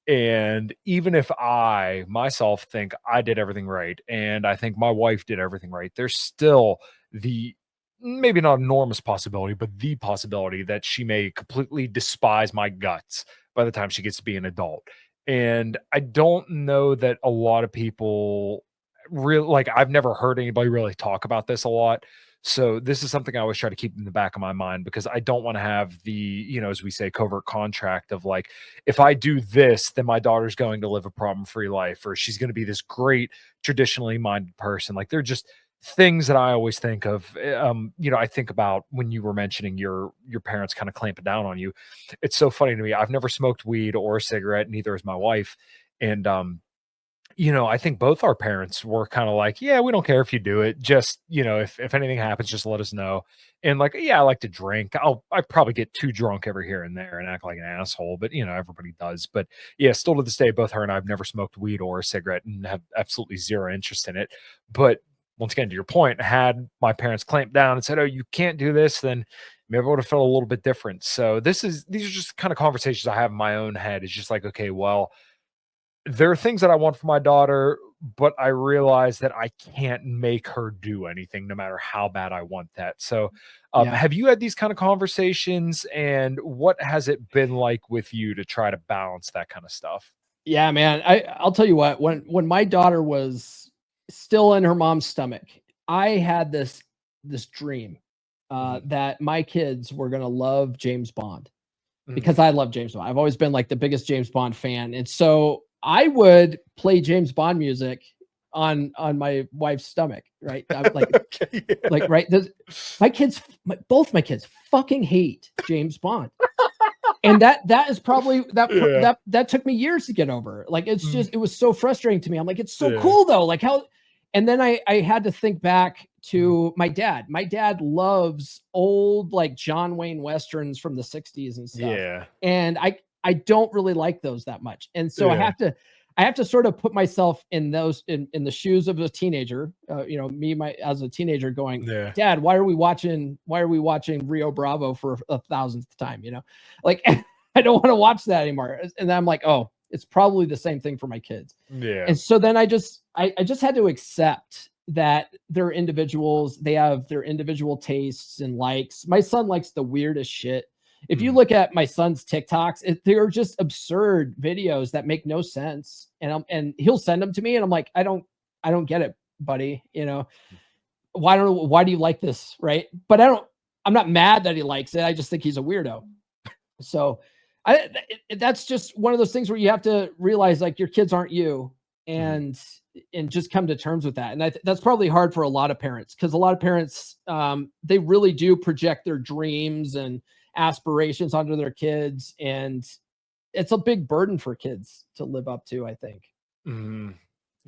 And even if I myself think I did everything right, and I think my wife did everything right, there's still the maybe not enormous possibility, but the possibility that she may completely despise my guts by the time she gets to be an adult. And I don't know that a lot of people really like, I've never heard anybody really talk about this a lot. So this is something I always try to keep in the back of my mind, because I don't want to have the, as we say, covert contract of like, if I do this, then my daughter's going to live a problem-free life, or she's going to be this great traditionally minded person. Like, they're just things that I always think of. I think about when you were mentioning your parents kind of clamping down on you. It's so funny to me. I've never smoked weed or a cigarette, neither has my wife. And I think both our parents were kind of like, yeah, we don't care if you do it. Just, if anything happens, just let us know. And like, yeah, I like to drink. I probably get too drunk every here and there and act like an asshole, but everybody does. But yeah, still to this day, both her and I have never smoked weed or a cigarette and have absolutely zero interest in it. But once again, to your point, had my parents clamped down and said, "Oh, you can't do this," then maybe I would have felt a little bit different. So these are just kind of conversations I have in my own head. It's just like, okay, well, there are things that I want for my daughter, but I realize that I can't make her do anything no matter how bad I want that. So, Yeah. have you had these kind of conversations, and what has it been like with you to try to balance that kind of stuff? Yeah, man. I'll tell you what, when my daughter was still in her mom's stomach, I had this dream Mhm, that my kids were gonna love James Bond mhm. because I love James Bond. I've always been like the biggest James Bond fan. And so I would play James Bond music on my wife's stomach, right? I'm Okay, like yeah. right. My kids, both my kids fucking hate James Bond. And that is probably Yeah. that took me years to get over. Like, it's Mm, just, it was so frustrating to me. I'm like, it's so yeah. cool though. Like how, and then I had to think back Mhm. to my dad. My dad loves old like John Wayne westerns from the 60s and stuff. Yeah. And I don't really like those that much. And so Yeah. I have to sort of put myself in those in the shoes of a teenager, me my as a teenager going, Yeah. Dad, why are we watching Rio Bravo for a thousandth time? Like I don't want to watch that anymore. And I'm like, oh, it's probably the same thing for my kids. Yeah. And so then I just had to accept that they're individuals. They have their individual tastes and likes. My son likes the weirdest shit. If you Mhm. look at my son's TikToks, they're just absurd videos that make no sense. And he'll send them to me, and I'm like, I don't get it, buddy. Why do you like this, right? But I'm not mad that he likes it. I just think he's a weirdo. So that's just one of those things where you have to realize like your kids aren't you, Mhm. and just come to terms with that. And that's probably hard for a lot of parents, because a lot of parents, they really do project their dreams and aspirations onto their kids, and it's a big burden for kids to live up to, I think. Mhm.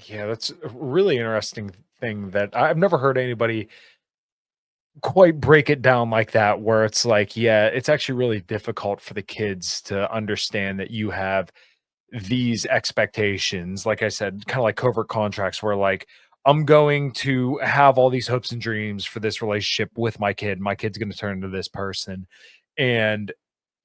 Yeah, that's a really interesting thing that I've never heard anybody quite break it down like that, where it's like, yeah, it's actually really difficult for the kids to understand that you have these expectations. Like I said, kind of like covert contracts where like, I'm going to have all these hopes and dreams for this relationship with my kid. My kid's going to turn into this person. And,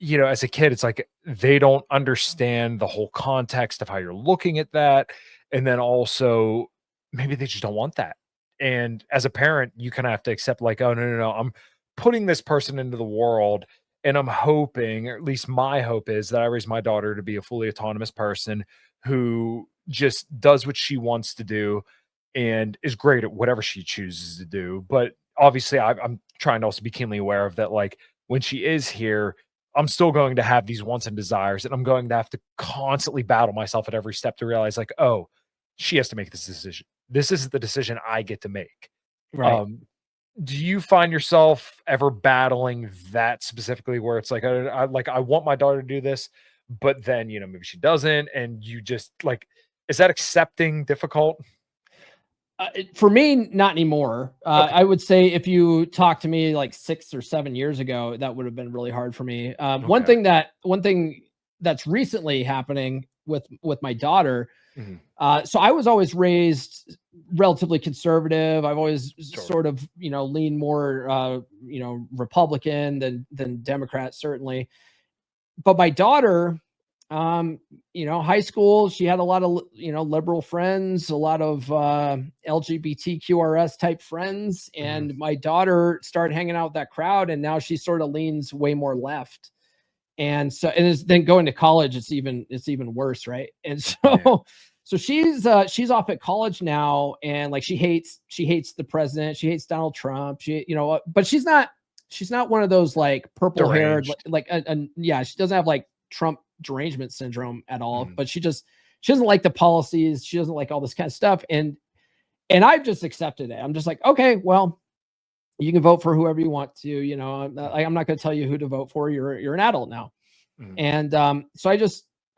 as a kid, it's like they don't understand the whole context of how you're looking at that. And then also, maybe they just don't want that. And as a parent, you kind of have to accept, like, oh, no, no, no, I'm putting this person into the world. And I'm hoping, or at least my hope is that I raise my daughter to be a fully autonomous person who just does what she wants to do and is great at whatever she chooses to do. But obviously, I'm trying to also be keenly aware of that. Like when she is here, I'm still going to have these wants and desires, and I'm going to have to constantly battle myself at every step to realize, like, oh, she has to make this decision. This is the decision I get to make. Right. Um, do you find yourself ever battling that specifically where it's like, I want my daughter to do this, but then, maybe she doesn't, and you just like, is that accepting difficult? For me, not anymore. Okay. I would say if you talked to me like 6 or 7 years ago, that would have been really hard for me. Okay. One thing that's recently happening with my daughter. Mhm. So I was always raised relatively conservative. I've always Sure. sort of leaned more Republican than Democrat, certainly. But my daughter, high school, she had a lot of liberal friends, a lot of LGBTQRS type friends, Mhm. and my daughter started hanging out with that crowd, and now she sort of leans way more left. And so, and then going to college, it's even worse, right? And Yeah. so so she's off at college now, and like she hates the president, she hates Donald Trump, but she's not one of those like purple haired Deranged. yeah, she doesn't have like Trump derangement syndrome at all, Mhm. but she doesn't like the policies, she doesn't like all this kind of stuff, and I've just accepted it. I'm just like, okay, well, you can vote for whoever you want to, I'm Mhm. not going to tell you who to vote for. You're an adult now. Mhm. And so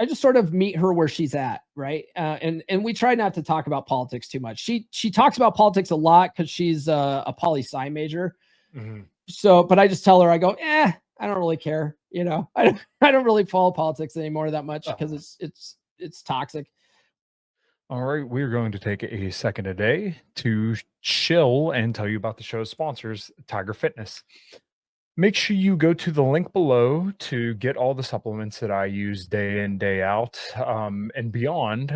just sort of meet her where she's at, right? And we try not to talk about politics too much. She talks about politics a lot because she's a poli-sci major. Mhm. So, but I just tell her, I go, I don't really care. I don't really follow politics anymore that much because it's toxic. All right, we're going to take a second today to chill and tell you about the show's sponsors, Tiger Fitness. Make sure you go to the link below to get all the supplements that I use day in, day out, and beyond.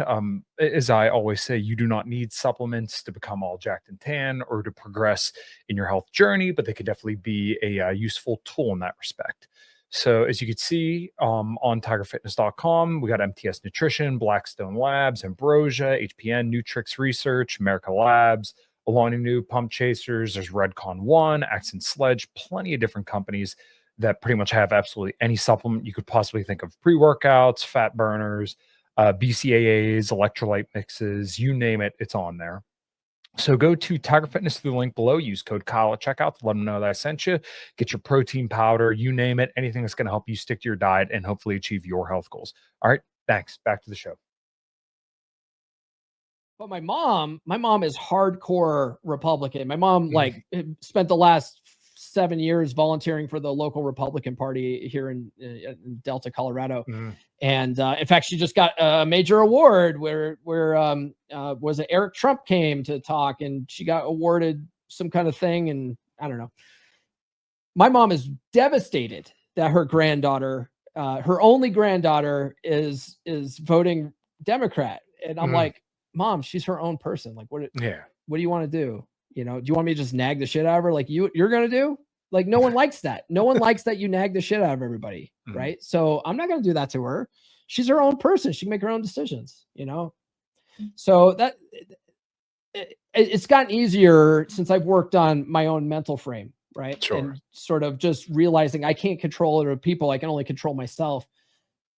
As I always say, you do not need supplements to become all jacked and tan or to progress in your health journey, but they could definitely be a useful tool in that respect. So, as you can see on tigerfitness.com, we got MTS Nutrition, Blackstone Labs, Ambrosia, HPN, Nutrix Research, America Labs, Alani New, Pump Chasers, there's Redcon One, Accent Sledge, plenty of different companies that pretty much have absolutely any supplement you could possibly think of: pre-workouts, fat burners, BCAAs, electrolyte mixes, you name it, it's on there. So go to Tiger Fitness through the link below. Use code Kyle at checkout to let them know that I sent you. Get your protein powder, you name it, anything that's going to help you stick to your diet and hopefully achieve your health goals. All right, thanks. Back to the show. But my mom is hardcore Republican. My mom Mhm. spent the last 7 years volunteering for the local Republican Party here in Delta, Colorado. Mhm. And in fact, she just got a major award where was it Eric Trump came to talk, and she got awarded some kind of thing. And I don't know. My mom is devastated that her granddaughter, her only granddaughter, is voting Democrat. And I'm Mhm. like, Mom, she's her own person. Like, what Yeah. do you want to do? Do you want me to just nag the shit out of her like you're gonna do? Like, no one likes that. No one likes that you nag the shit out of everybody, Mhm. right? So I'm not gonna do that to her. She's her own person. She can make her own decisions, So that it's gotten easier since I've worked on my own mental frame, right? Sure. And sort of just realizing I can't control other people. I can only control myself.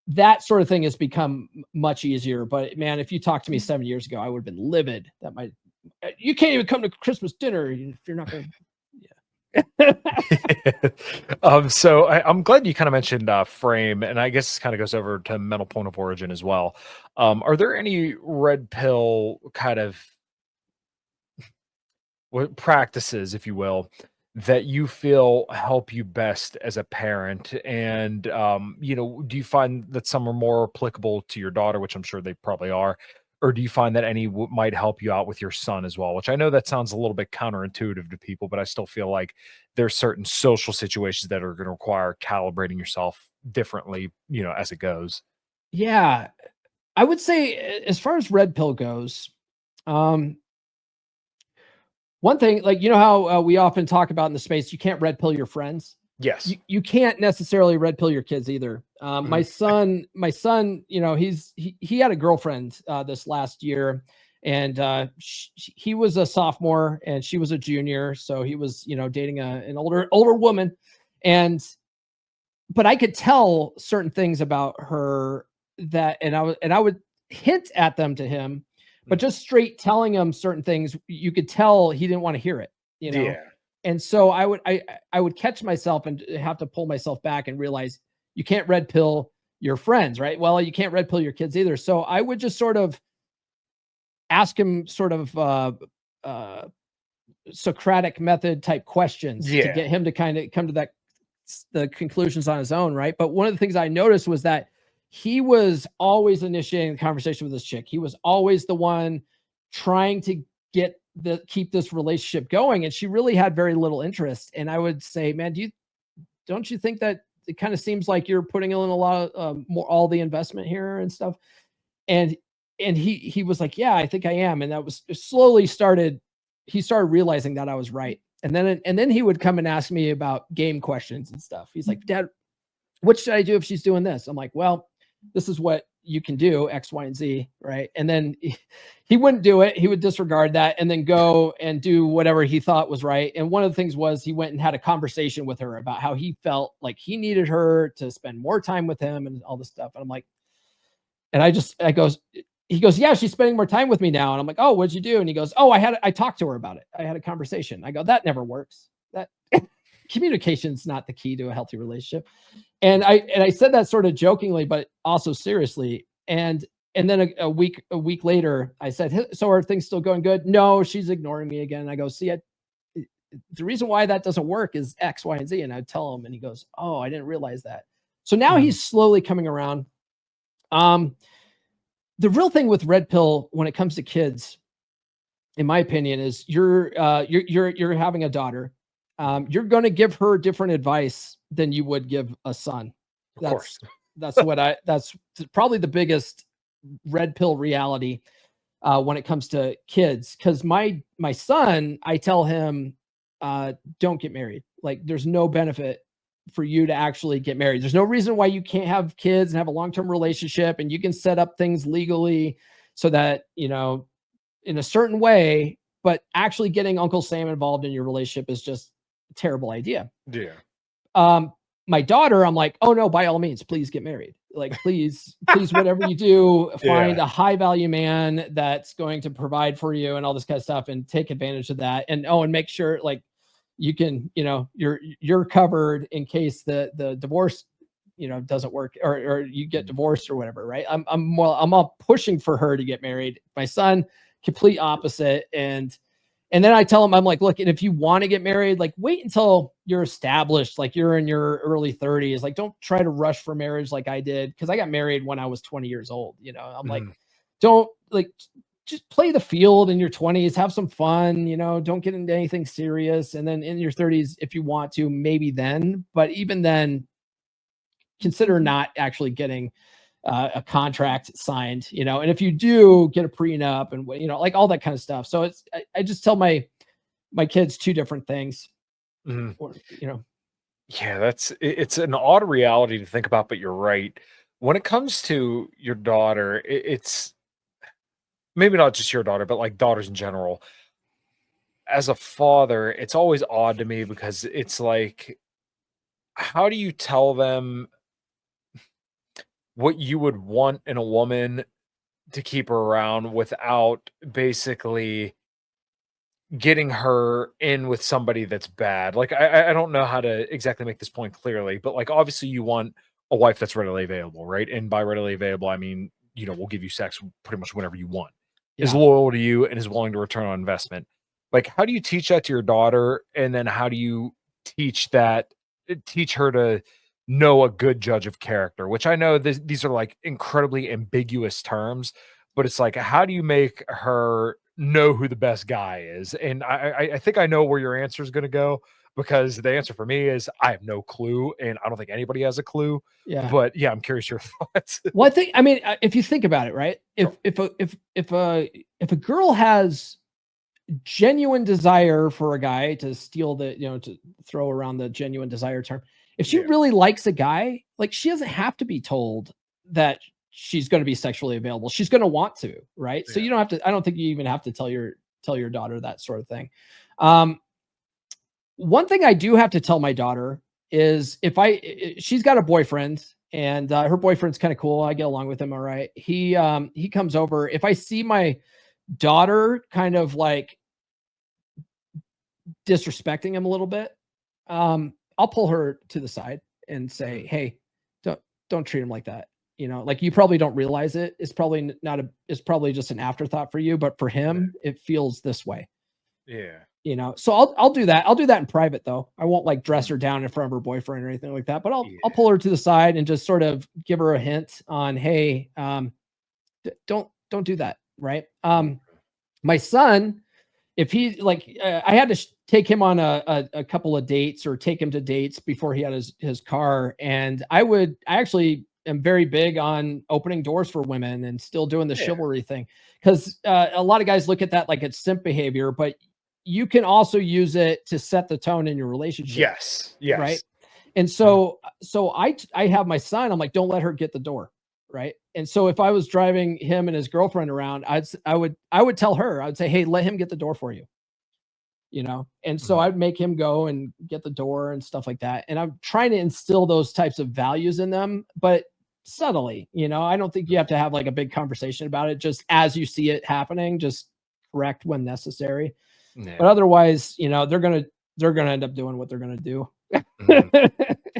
That sort of thing has become much easier. But man, if you talked to me 7 years ago, I would have been livid that you can't even come to Christmas dinner if you're not going to. Yeah. So I'm glad you kind of mentioned frame, and I guess this kind of goes over to mental point of origin as well. Are there any red pill kind of practices, if you will, that you feel help you best as a parent? And do you find that some are more applicable to your daughter, which I'm sure they probably are, or do you find that any might help you out with your son as well? Which I know that sounds a little bit counterintuitive to people, but I still feel like there's certain social situations that are going to require calibrating yourself differently, as it goes. Yeah. I would say as far as red pill goes, um, one thing, like, how we often talk about in the space, you can't red pill your friends. Yes. You can't necessarily red pill your kids either. My Mhm. son, he had a girlfriend this last year, and he was a sophomore and she was a junior, so he was dating an older woman, but I could tell certain things about her and I would hint at them to him, but just straight telling him certain things, you could tell he didn't want to hear it. Yeah. And so I would catch myself and have to pull myself back and realize you can't red pill your friends, right? Well, you can't red pill your kids either. So I would just sort of ask him sort of uh Socratic method type questions to Yeah. get him to kind of come to the conclusions on his own, right? But one of the things I noticed was that he was always initiating the conversation with this chick. He was always the one trying to keep this relationship going, and she really had very little interest. And I would say, man, don't you think that it kind of seems like you're putting in a lot of more all the investment here and stuff? And he was like, yeah, I think I am. And that was slowly started. He started realizing that I was right. And then he would come and ask me about game questions and stuff. He's like, Dad, what should I do if she's doing this? I'm like, well, this is what you can do, X, Y, and Z, right? And then he wouldn't do it. He would disregard that and then go and do whatever he thought was right. And one of the things was he went and had a conversation with her about how he felt like he needed her to spend more time with him and all this stuff. And I'm like, he goes, yeah, she's spending more time with me now. And I'm like, oh, what'd you do? And he goes, oh, I talked to her about it. I had a conversation. I go, that never works. That communication's not the key to a healthy relationship. And I said that sort of jokingly, but also seriously. And then a week later, I said, so are things still going good? No, she's ignoring me again. And I go, see, the reason why that doesn't work is X, Y, and Z. And I tell him, and he goes, oh, I didn't realize that. So now he's slowly coming around. The real thing with red pill when it comes to kids, in my opinion, is you're having a daughter. You're going to give her different advice than you would give a son. Of course. That's probably the biggest red pill reality when it comes to kids. Because my son, I tell him, don't get married. Like, there's no benefit for you to actually get married. There's no reason why you can't have kids and have a long-term relationship, and you can set up things legally so that, you know, in a certain way, but actually getting Uncle Sam involved in your relationship is just a terrible idea. Yeah. My daughter, I'm like, oh no, by all means, please get married. Like, please, whatever you do, find a high value man that's going to provide for you and all this kind of stuff, and take advantage of that. And make sure, like, you can, you know, you're covered in case the divorce, you know, doesn't work, or you get divorced or whatever. Right. I'm all pushing for her to get married. My son, complete opposite. And then I tell him, I'm like, look, and if you want to get married, like, wait until you're established, like you're in your early 30s. Like, don't try to rush for marriage like I did, because I got married when I was 20 years old. You know, I'm like, don't, like, just play the field in your 20s, have some fun, you know, don't get into anything serious. And then in your 30s, if you want to, maybe then, but even then, consider not actually getting a contract signed, you know, and if you do, get a prenup and, you know, like all that kind of stuff. So I just tell my kids two different things, or, you know. Yeah, it's an odd reality to think about, but you're right. When it comes to your daughter, it's maybe not just your daughter, but like daughters in general. As a father, it's always odd to me, because it's like, how do you tell them what you would want in a woman to keep her around without basically getting her in with somebody that's bad? Like, I don't know how to exactly make this point clearly, but like, obviously you want a wife that's readily available, right? And by readily available, I mean, you know, we'll give you sex pretty much whenever you want, is loyal to you, and is willing to return on investment. Like, how do you teach that to your daughter? And then how do you teach her to know a good judge of character, which I know these are like incredibly ambiguous terms, but it's like, how do you make her know who the best guy is? And I think I know where your answer is going to go, because the answer for me is I have no clue, and I don't think anybody has a clue. Yeah. But yeah, I'm curious your thoughts. Well, I mean, if you think about it, right? If a girl has genuine desire for a guy, to steal the, you know, to throw around the genuine desire term, if she really likes a guy, like, she doesn't have to be told that she's going to be sexually available. She's going to want to, right? So you don't have to, I don't think you even have to tell your daughter that sort of thing. One thing I do have to tell my daughter is, she's got a boyfriend, and her boyfriend's kind of cool. I get along with him all right. He comes over. If I see my daughter kind of like disrespecting him a little bit, I'll pull her to the side and say, hey, don't treat him like that. You know, like, you probably don't realize it. It's probably it's probably just an afterthought for you, but for him, it feels this way. Yeah. You know, so I'll do that. I'll do that in private, though. I won't like dress her down in front of her boyfriend or anything like that, but I'll pull her to the side and just sort of give her a hint on, hey, don't do that. Right. My son, if he like, I had to take him on a couple of dates, or take him to dates before he had his car. And I actually am very big on opening doors for women and still doing the chivalry thing. Cause a lot of guys look at that like it's simp behavior, but you can also use it to set the tone in your relationship. Yes. Right. And so I have my son, I'm like, don't let her get the door. Right. And so if I was driving him and his girlfriend around, I would tell her, I would say, hey, let him get the door for you. You know? And so I'd make him go and get the door and stuff like that. And I'm trying to instill those types of values in them, but subtly. You know, I don't think you have to have like a big conversation about it. Just as you see it happening, just correct when necessary. But otherwise, you know, they're going to they're going to end up doing what they're going to do.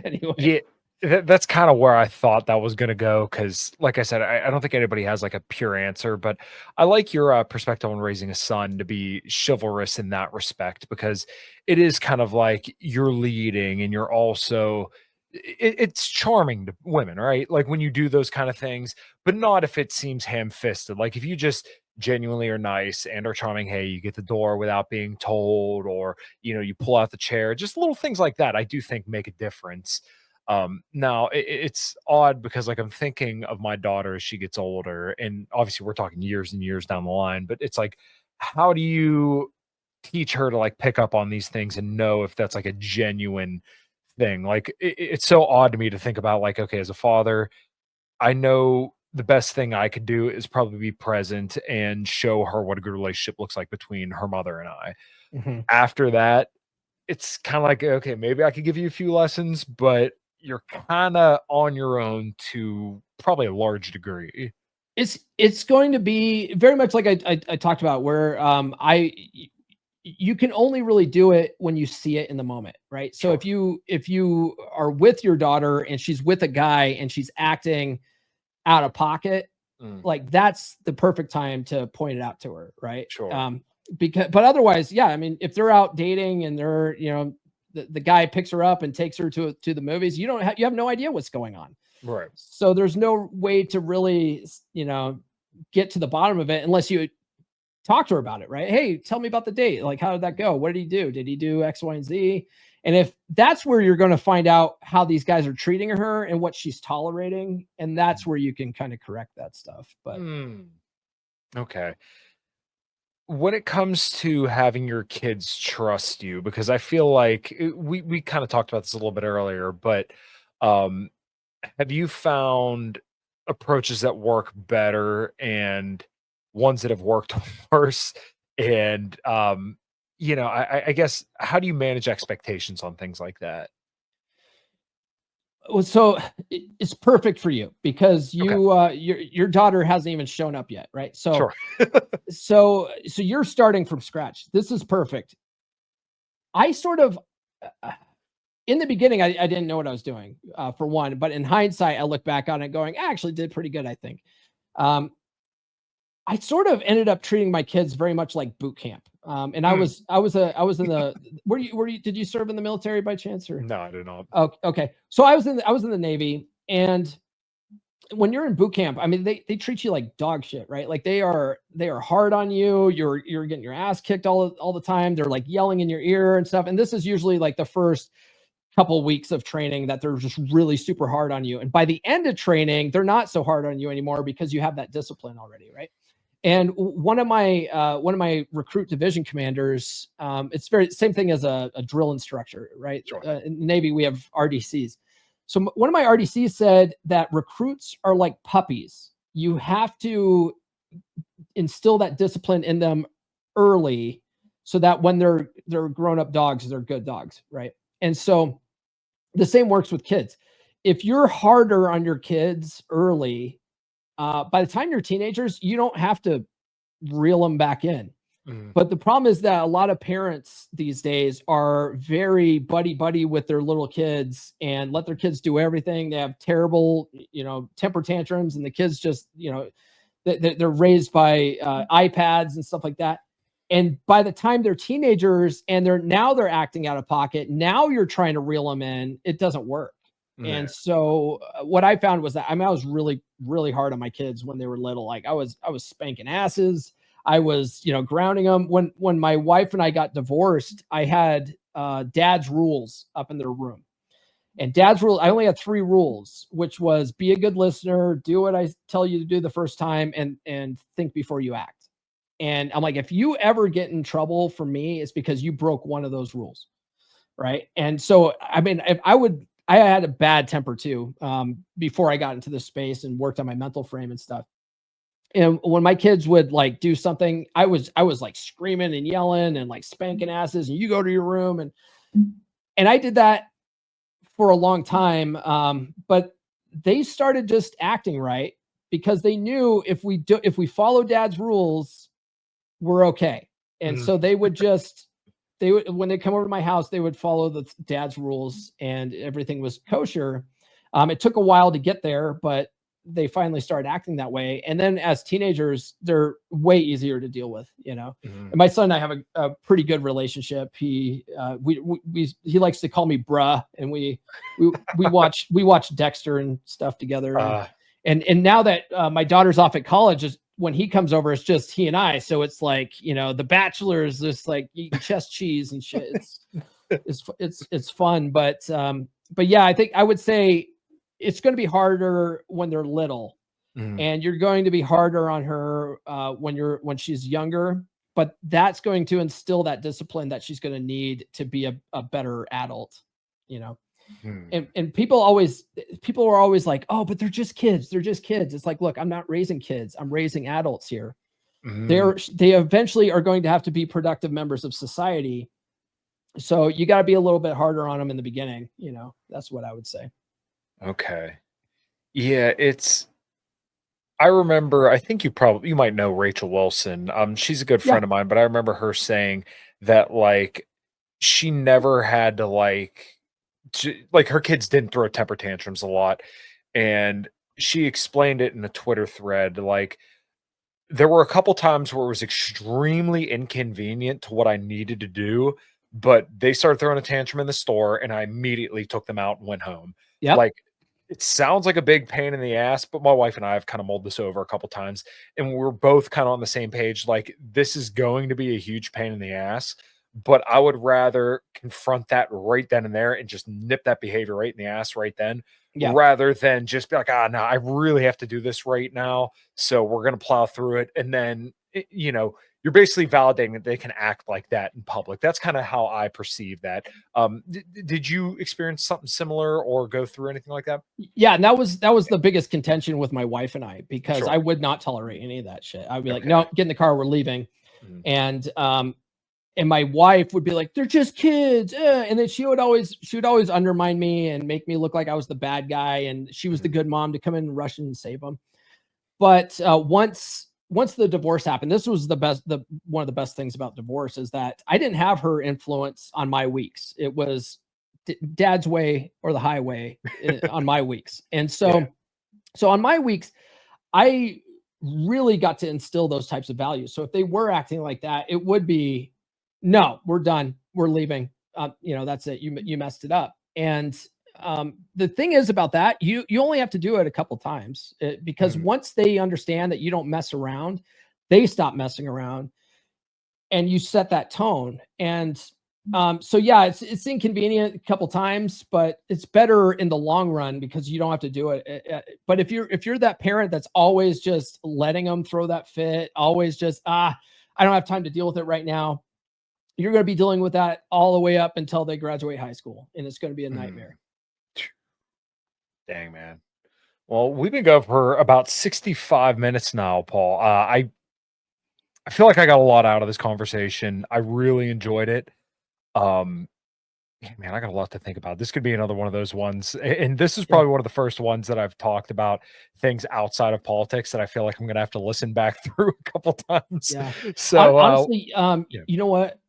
Anyway. Yeah, that's kind of where I thought that was going to go. Because, like I said, I don't think anybody has like a pure answer, but I like your perspective on raising a son to be chivalrous in that respect, because it is kind of like you're leading and you're also. It's charming to women, right? Like when you do those kind of things, but not if it seems ham-fisted. Like if you just genuinely are nice and are charming, hey, you get the door without being told, or you pull out the chair, just little things like that, I do think make a difference. Now it's odd because like I'm thinking of my daughter as she gets older, and obviously we're talking years and years down the line, but it's like, how do you teach her to like pick up on these things and know if that's like a genuine thing? Like it's so odd to me to think about, like, okay, as a father, I know the best thing I could do is probably be present and show her what a good relationship looks like between her mother and I. Mhm. After that, it's kind of like, okay, maybe I could give you a few lessons, but you're kind of on your own to probably a large degree. It's going to be very much like I talked about, where you can only really do it when you see it in the moment, right? So Sure. if you are with your daughter and she's with a guy and she's acting out of pocket, Mm, like that's the perfect time to point it out to her, right? sure. But otherwise, yeah, I mean, if they're out dating and they're, the guy picks her up and takes her to the movies, you have no idea what's going on. Right. So there's no way to really, get to the bottom of it unless you talk to her about it, right? Hey, tell me about the date. Like, how did that go? What did he do? Did he do X, Y, and Z? And if that's where you're going to find out how these guys are treating her and what she's tolerating, and that's where you can kind of correct that stuff. But Mm, okay. When it comes to having your kids trust you, because I feel like we kind of talked about this a little bit earlier, but um, have you found approaches that work better and ones that have worked worse? And I guess, how do you manage expectations on things like that? well, so it's perfect for you because Okay, your daughter hasn't even shown up yet, right? So sure. so you're starting from scratch. This is perfect. I sort of in the beginning, I didn't know what I was doing, for one, but in hindsight, I look back on it going, I actually did pretty good, I think. Um, I sort of ended up treating my kids very much like boot camp. And Mm, I was in the, did you serve in the military by chance or? no, I do not. Oh, okay. So I was in the Navy, and when you're in boot camp, I mean, they treat you like dog shit, right? Like they are hard on you. You're getting your ass kicked all the time. They're like yelling in your ear and stuff. And this is usually like the first couple of weeks of training that they're just really super hard on you. And by the end of training, they're not so hard on you anymore because you have that discipline already, right? And one of my recruit division commanders, it's very same thing as a drill instructor, right? Sure. In the Navy, we have RDCs. So one of my RDCs said that recruits are like puppies. You have to instill that discipline in them early, so that when they're grown up dogs, they're good dogs, right? And so the same works with kids. If you're harder on your kids early, by the time you're teenagers, you don't have to reel them back in. Mm, But the problem is that a lot of parents these days are very buddy buddy with their little kids and let their kids do everything. They have terrible, temper tantrums, and the kids just, they're raised by iPads and stuff like that. And by the time they're teenagers and they're acting out of pocket, now you're trying to reel them in. It doesn't work. yeah. And so what I found was that I was really, really hard on my kids when they were little. Like I was spanking asses. I was, grounding them. When my wife and I got divorced, I had dad's rules up in their room. And dad's rule, I only had 3 rules, which was be a good listener, do what I tell you to do the first time, and think before you act. And I'm like, if you ever get in trouble for me, it's because you broke one of those rules, right? And so, I mean, I had a bad temper too, before I got into this space and worked on my mental frame and stuff. And when my kids would like do something, I was like screaming and yelling and like spanking asses, and you go to your room, and I did that for a long time. But they started just acting right because they knew if we follow dad's rules, we're okay. And Mm, so they would, when they come over to my house, they would follow the dad's rules and everything was kosher. It took a while to get there, but they finally started acting that way. And then as teenagers, they're way easier to deal with, you know. Mhm. And my son and I have a pretty good relationship. He he likes to call me bruh, and we watch Dexter and stuff together. And now that my daughter's off at college, when he comes over, it's just he and I. So it's like, you know, The Bachelor is just like eating chest cheese and shit. It's fun, but yeah, I think I would say it's going to be harder when they're little, and you're going to be harder on her when she's younger. But that's going to instill that discipline that she's going to need to be a better adult, you know. And people are always like, oh, but they're just kids. They're just kids. It's like, look, I'm not raising kids. I'm raising adults here. They eventually are going to have to be productive members of society. So you got to be a little bit harder on them in the beginning. You know, that's what I would say. Okay. Yeah, I remember, I think you might know Rachel Wilson. She's a good friend of mine, but I remember her saying that like she never had to like her kids didn't throw temper tantrums a lot. And she explained it in a Twitter thread. Like there were a couple times where it was extremely inconvenient to what I needed to do, but they started throwing a tantrum in the store and I immediately took them out and went home. Yeah. Like it sounds like a big pain in the ass, but my wife and I have kind of mulled this over a couple times and we're both kind of on the same page. Like this is going to be a huge pain in the ass, but I would rather confront that right then and there and just nip that behavior right in the ass right then, rather than just be like, no, I really have to do this right now. So we're going to plow through it. And then, you know, you're basically validating that they can act like that in public. That's kind of how I perceive that. Did you experience something similar or go through anything like that? Yeah, and that was the biggest contention with my wife and I, because I would not tolerate any of that shit. I'd be like, no, get in the car, we're leaving. And my wife would be like, they're just kids. And then she would always undermine me and make me look like I was the bad guy. And she was the good mom to come in and rush in and save them. But once the divorce happened, this was one of the best things about divorce is that I didn't have her influence on my weeks. It was dad's way or the highway on my weeks. And so on my weeks, I really got to instill those types of values. So if they were acting like that, it would be, no, we're done. We're leaving. You know, that's it. You messed it up. And the thing is about that, you only have to do it a couple times because once they understand that you don't mess around, they stop messing around and you set that tone. And so yeah, it's inconvenient a couple times, but it's better in the long run because you don't have to do it. But if you're that parent that's always just letting them throw that fit, always just, I don't have time to deal with it right now, you're going to be dealing with that all the way up until they graduate high school, and it's going to be a nightmare. Dang, man. Well, we've been going for about 65 minutes now, Paul. I feel like I got a lot out of this conversation. I really enjoyed it. Man, I got a lot to think about. This could be another one of those ones. And this is probably one of the first ones that I've talked about things outside of politics that I feel like I'm going to have to listen back through a couple times. Yeah. So honestly, you know what?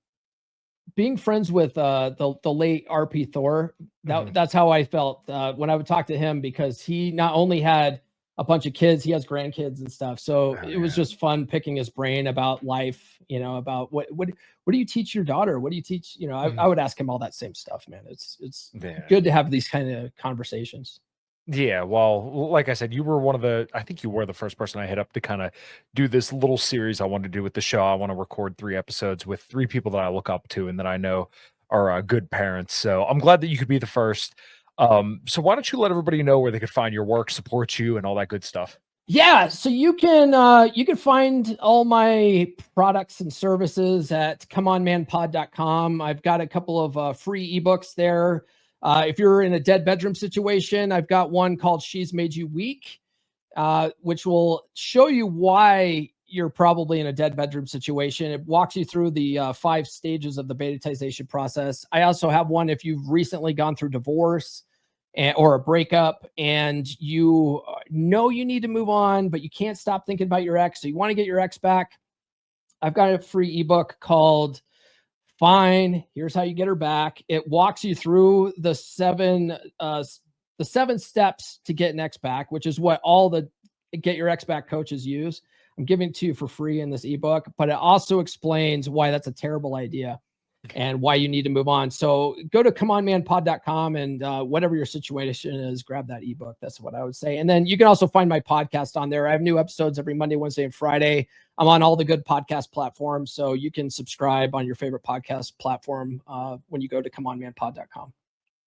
Being friends with the late RP Thor, that's how I felt when I would talk to him, because he not only had a bunch of kids, he has grandkids and stuff. So it was just fun picking his brain about life, you know, about what do you teach your daughter? What do you teach? You know, I would ask him all that same stuff, man. It's good to have these kind of conversations. Yeah, well, like I said, I think you were the first person I hit up to kind of do this little series I wanted to do with the show. I want to record 3 episodes with 3 people that I look up to and that I know are good parents. So I'm glad that you could be the first. So why don't you let everybody know where they could find your work, support you, and all that good stuff? Yeah, so you can find all my products and services at comeonmanpod.com. I've got a couple of free ebooks there. If you're in a dead bedroom situation, I've got one called She's Made You Weak, which will show you why you're probably in a dead bedroom situation. It walks you through the 5 stages of the betaization process. I also have one if you've recently gone through divorce or a breakup and you know you need to move on, but you can't stop thinking about your ex, so you want to get your ex back. I've got a free ebook called fine. Here's how you get her back. It walks you through the seven steps to get an ex back, which is what all the get your ex back coaches use. I'm giving it to you for free in this ebook, but it also explains why that's a terrible idea and why you need to move on. So go to comeonmanpod.com and whatever your situation is, grab that ebook. That's what I would say. And then you can also find my podcast on there. I have new episodes every Monday, Wednesday, and Friday. I'm on all the good podcast platforms, so you can subscribe on your favorite podcast platform when you go to comeonmanpod.com.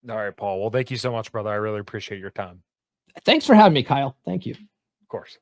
All right, Paul. Well, thank you so much, brother. I really appreciate your time. Thanks for having me, Kyle. Thank you. Of course.